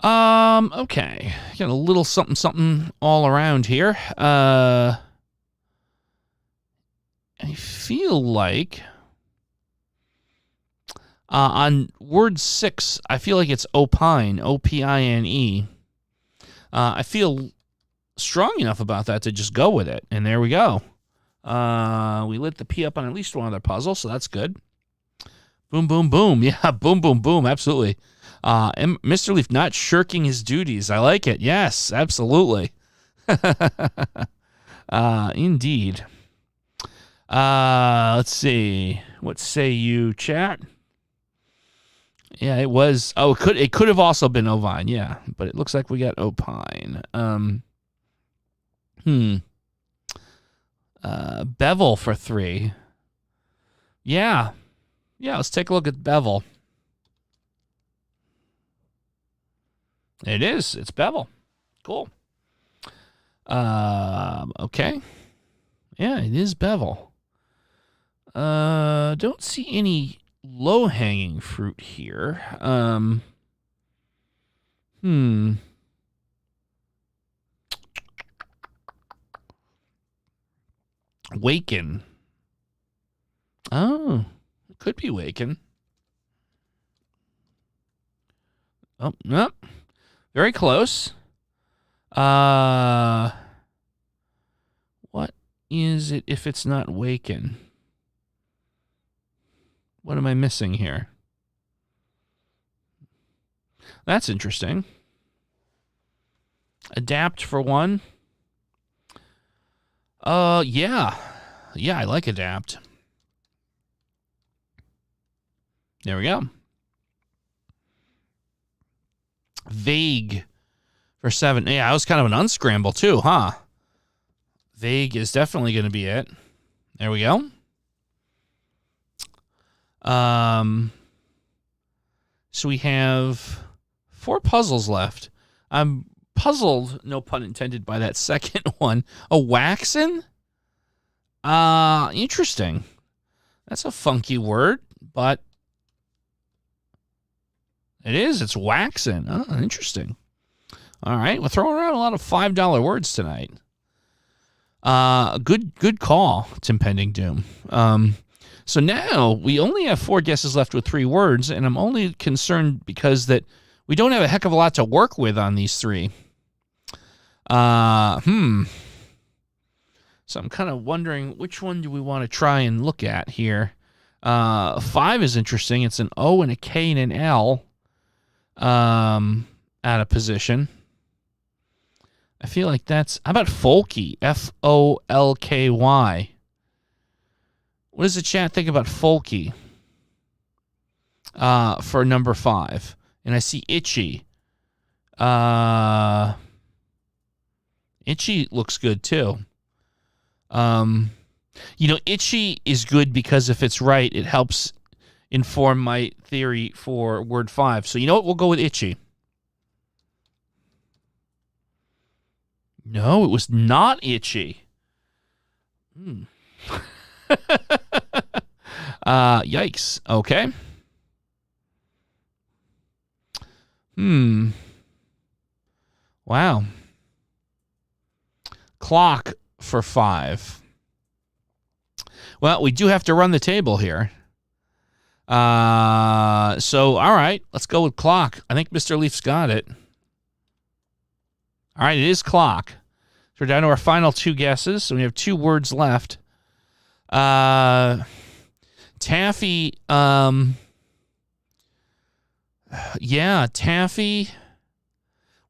Okay. Got a little something all around here. I feel like on word 6, I feel like it's opine, O-P-I-N-E. I feel strong enough about that to just go with it, and there we go. We lit the P up on at least one other puzzle, so that's good. Boom, boom, boom. Yeah, boom, boom, boom. Absolutely. Mr. Leaf not shirking his duties. I like it. Yes, absolutely. Indeed. Let's see. What say you, chat? Yeah, it was. Oh, it could have also been ovine. Yeah, but it looks like we got opine. Bevel for 3. Yeah. Yeah, let's take a look at bevel. It is. It's bevel. Cool. Okay. Yeah, it is bevel. Don't see any low-hanging fruit here. Waken. Oh, it could be Waken. Oh, no. Very close. What is it if it's not Waken? What am I missing here? That's interesting. Adapt for one. Yeah. Yeah, I like adapt. There we go. Vague for 7. Yeah, I was kind of an unscramble too, huh? Vague is definitely going to be it. There we go. So we have 4 puzzles left. I'm puzzled, no pun intended, by that second one. A waxen? Interesting. That's a funky word, but it is. It's waxen. Oh, interesting. All right, we're throwing around a lot of $5 words tonight. Good call, It's Impending Doom. So now we only have 4 guesses left with 3 words, and I'm only concerned because that we don't have a heck of a lot to work with on these 3. So I'm kind of wondering which one do we want to try and look at here. 5 is interesting. It's an O and a K and an L out of position. I feel like that's... How about folky? Folky. What does the chat think about folky for number 5? And I see itchy. Itchy looks good too. Itchy is good because if it's right, it helps inform my theory for word 5. So you know what? We'll go with itchy. No, it was not itchy. Yikes. Okay. Wow. Clock for 5. Well, we do have to run the table here. So, all right, let's go with clock. I think Mr. Leaf's got it. All right, it is clock. So we're down to our final 2 guesses. So we have 2 words left. Taffy. Yeah, taffy.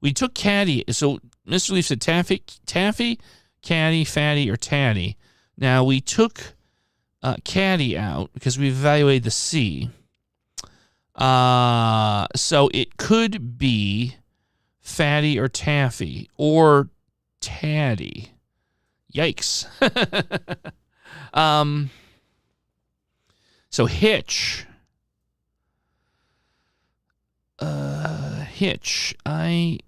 We took caddy. So Mr. Leaf said taffy, caddy, fatty, or tatty. Now we took caddy out because we evaluated the C. So it could be fatty or taffy or tatty. Yikes. So hitch. Hitch. ITCH.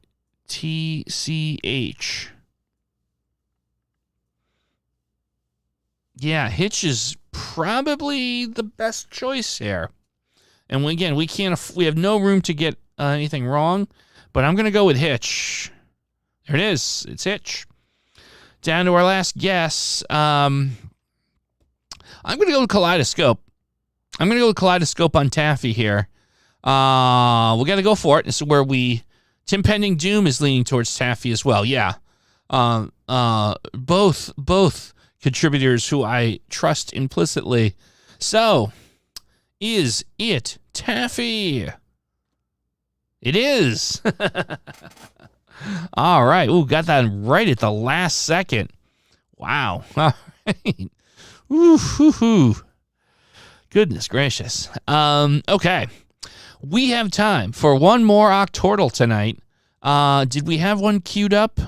Yeah, hitch is probably the best choice here. And again, we have no room to get anything wrong, but I'm going to go with hitch. There it is. It's hitch. Down to our last guess. I'm going to go with kaleidoscope. I'm going to go with kaleidoscope on taffy here. We got to go for it. This is where Tim Pending Doom is leaning towards taffy as well. Yeah. Both contributors who I trust implicitly. So, is it taffy? It is. All right. Ooh, got that right at the last second. Wow. All right. Ooh. Goodness gracious. Okay. We have time for one more Octordle tonight. Did we have one queued up?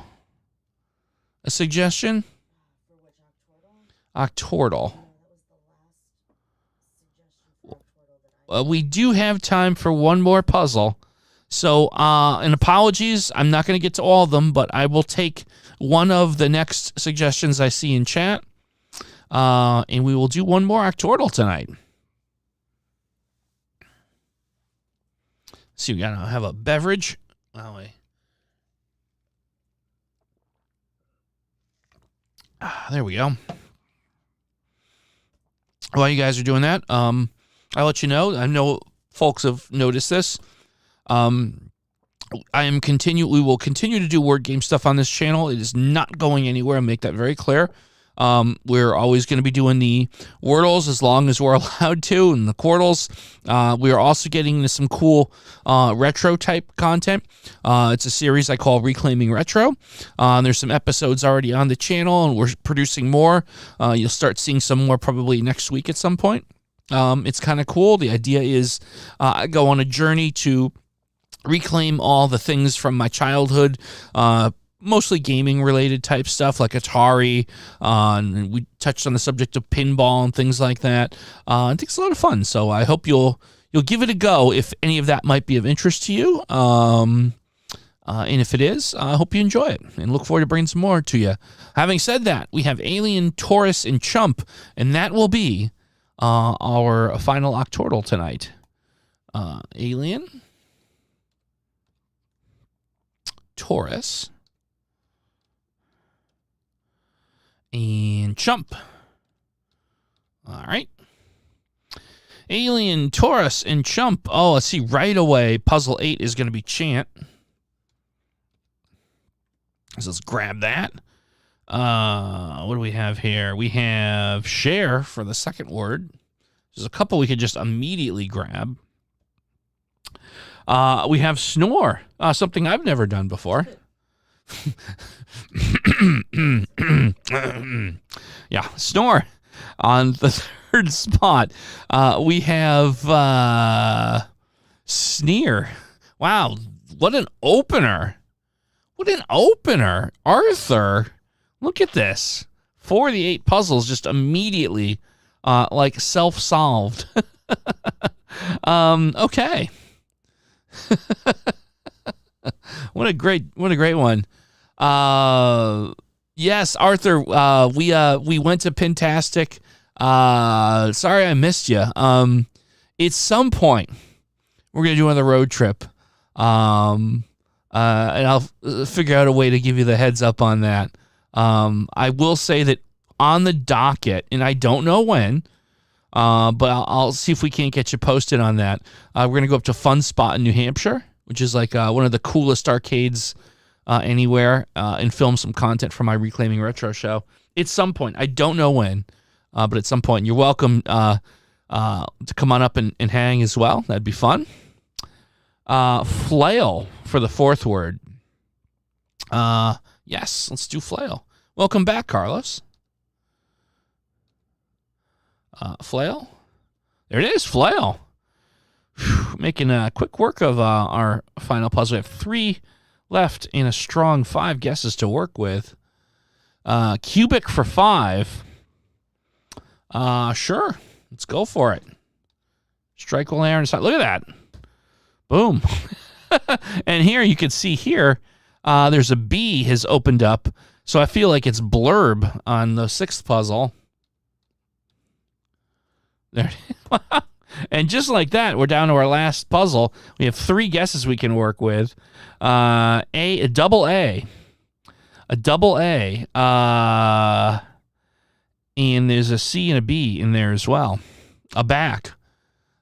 A suggestion? For which Octordle? Octordle. No, that was the last suggestion for Octordle that I We do have time for one more puzzle. So, and apologies, I'm not going to get to all of them, but I will take one of the next suggestions I see in chat, and we will do one more Octordle tonight. See, we got to have a beverage. Oh, wait. There we go. While you guys are doing that, I'll let you know. I know folks have noticed this. We will continue to do word game stuff on this channel. It is not going anywhere. I'll make that very clear. We're always going to be doing the Wordles as long as we're allowed to, and the Quordles. We are also getting into some cool retro type content. It's a series I call Reclaiming Retro. There's some episodes already on the channel, and we're producing more. You'll start seeing some more probably next week at some point. It's kind of cool. The idea is I go on a journey to reclaim all the things from my childhood, mostly gaming-related type stuff like Atari. And we touched on the subject of pinball and things like that. I think it's a lot of fun, so I hope you'll give it a go if any of that might be of interest to you. And if it is, I hope you enjoy it and look forward to bringing some more to you. Having said that, we have Alien, Taurus, and Chump, and that will be our final Octordle tonight. Alien, Taurus, and Chump. All right. Alien, Taurus, and Chump. Oh, let's see. Right away, puzzle 8 is going to be Chant. So let's grab that. What do we have here? We have Share for the second word. There's a couple we could just immediately grab. We have Snore, something I've never done before. Yeah, Snore on the third spot. We have Sneer. Wow, what an opener. What an opener. Arthur, look at this. 4 of the 8 puzzles just immediately like self-solved. Okay. What a great one. Yes, Arthur, we went to Pintastic. Sorry I missed you. At some point we're going to do another road trip. And I'll figure out a way to give you the heads up on that. I will say that on the docket, and I don't know when, but I'll see if we can't get you posted on that. We're going to go up to Fun Spot in New Hampshire, which is like one of the coolest arcades anywhere, and film some content for my Reclaiming Retro show. At some point, I don't know when, but at some point, you're welcome to come on up and hang as well. That'd be fun. Flail for the fourth word. Yes, let's do Flail. Welcome back, Carlos. Flail. There it is, Flail. Whew, making quick work of our final puzzle. We have 3 left and a strong 5 guesses to work with. Cubic for 5. Sure. Let's go for it. Strike while Aaron. Look at that. Boom. And here you can see here, there's a B has opened up. So I feel like it's blurb on the 6th puzzle. There. And just like that, we're down to our last puzzle. We have 3 guesses we can work with. A double A. A double A. And there's a C and a B in there as well. A back.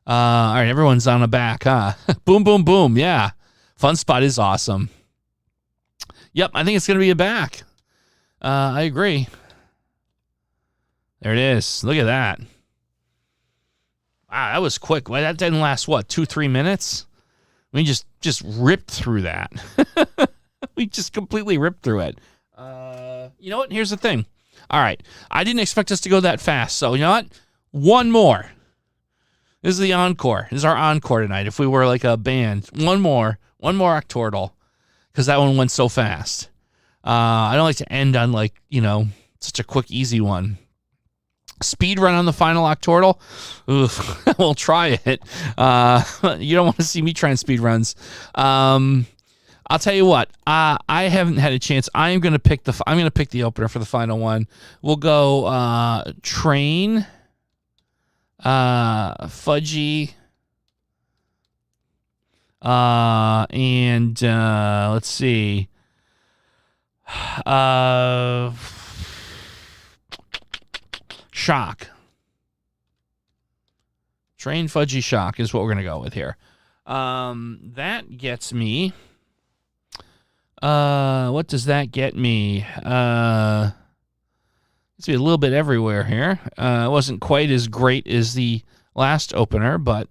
All right, everyone's on a back, huh? Boom, boom, boom. Yeah. Fun Spot is awesome. Yep, I think it's going to be a back. I agree. There it is. Look at that. Wow, that was quick. Well, that didn't last, 2-3 minutes? We just ripped through that. We just completely ripped through it. You know what? Here's the thing. All right. I didn't expect us to go that fast. So, you know what? One more. This is the encore. This is our encore tonight. If we were like a band. One more Octordle. Because that one went so fast. I don't like to end on such a quick, easy one. Speed run on the final Octordle. Oof, we'll try it. You don't want to see me trying speed runs. I'll tell you what. I haven't had a chance. I'm gonna pick the opener for the final one. We'll go Train, Fudgy, and let's see. Shock. Train, Fudgy, Shock is what we're going to go with here. That gets me... what does that get me? It's a little bit everywhere here. It wasn't quite as great as the last opener, but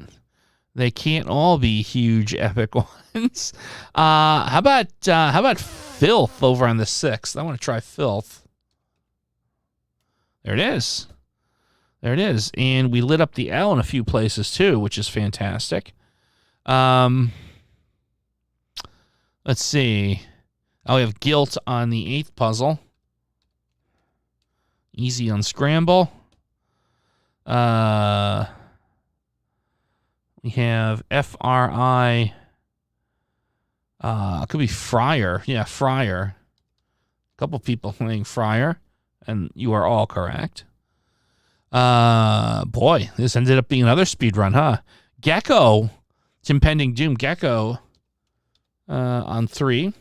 they can't all be huge, epic ones. How about Filth over on the 6th? I want to try Filth. There it is. There it is. And we lit up the L in a few places too, which is fantastic. Let's see. Oh, we have Guilt on the 8th puzzle. Easy unscramble. We have FRI. It could be Friar. Yeah, Friar. A couple people playing Friar, and you are all correct. Boy, this ended up being another speed run, huh? Gecko. It's Impending Doom. Gecko on 3.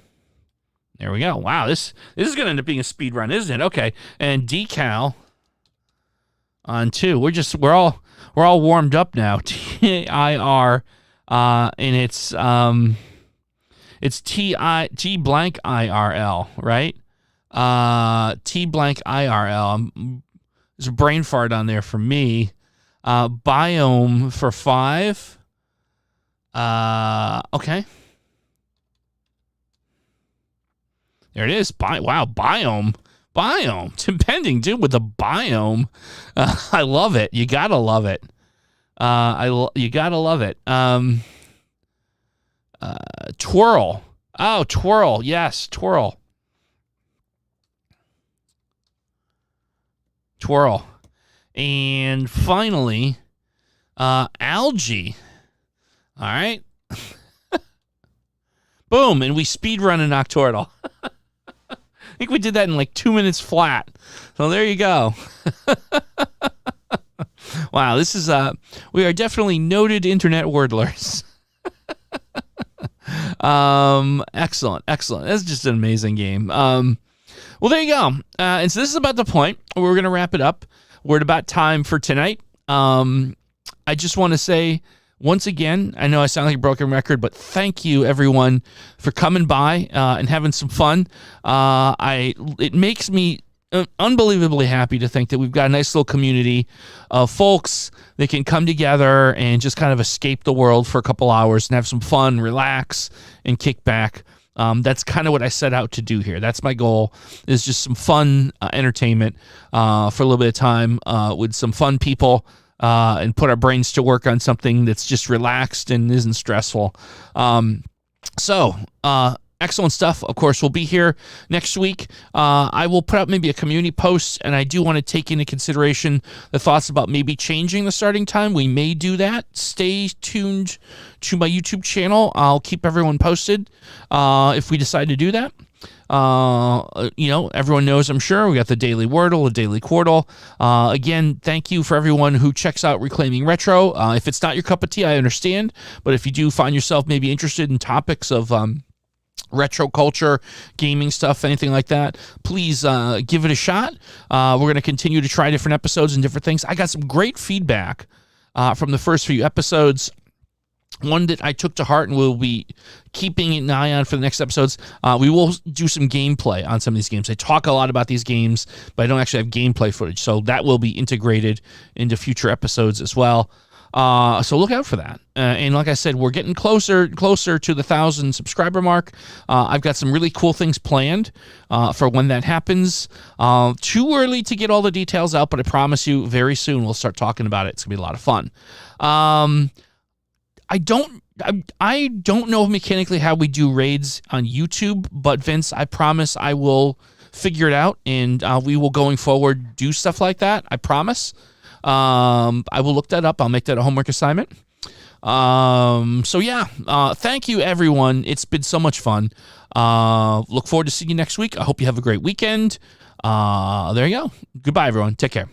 There we go. Wow, this is going to end up being a speed run, isn't it? Okay. And Decal on 2. We're all warmed up now. TIR and it's T blank IRL, right? T blank IRL. There's a brain fart on there for me. Biome for 5. Okay. There it is. Wow, Biome. It's Impending Doom with the Biome. I love it. You gotta love it. You gotta love it. Twirl. Oh, Twirl. Yes, Twirl. And finally, Algae. All right. Boom, and we speedrun in Octordle. I think we did that in like 2 minutes flat. So there you go. Wow, this is we are definitely noted internet wordlers. Excellent. That's just an amazing game. Well, there you go. And so this is about the point where we're going to wrap it up. We're at about time for tonight. I just want to say, once again, I know I sound like a broken record, but thank you, everyone, for coming by and having some fun. It makes me unbelievably happy to think that we've got a nice little community of folks that can come together and just kind of escape the world for a couple hours and have some fun, relax, and kick back. That's kind of what I set out to do here. That's my goal, is just some fun entertainment for a little bit of time with some fun people. And put our brains to work on something that's just relaxed and isn't stressful. Excellent stuff. Of course, we'll be here next week. I will put out maybe a community post, and I do want to take into consideration the thoughts about maybe changing the starting time. We may do that. Stay tuned to my YouTube channel. I'll keep everyone posted if we decide to do that. Everyone knows, I'm sure, we got the daily Wordle, the daily Quordle. Again, thank you for everyone who checks out Reclaiming Retro. If it's not your cup of tea, I understand. But if you do find yourself maybe interested in topics of retro culture, gaming stuff, anything like that, please give it a shot. We're going to continue to try different episodes and different things. I got some great feedback from the first few episodes. One that I took to heart and we'll be keeping an eye on for the next episodes. We will do some gameplay on some of these games. I talk a lot about these games, but I don't actually have gameplay footage. So that will be integrated into future episodes as well. So look out for that. And like I said, we're getting closer to the 1,000 subscriber mark. I've got some really cool things planned for when that happens. Too early to get all the details out, but I promise you very soon we'll start talking about it. It's going to be a lot of fun. I don't know mechanically how we do raids on YouTube, but Vince, I promise I will figure it out, and we will going forward do stuff like that. I promise. I will look that up. I'll make that a homework assignment. Thank you, everyone. It's been so much fun. Look forward to seeing you next week. I hope you have a great weekend. There you go. Goodbye, everyone. Take care.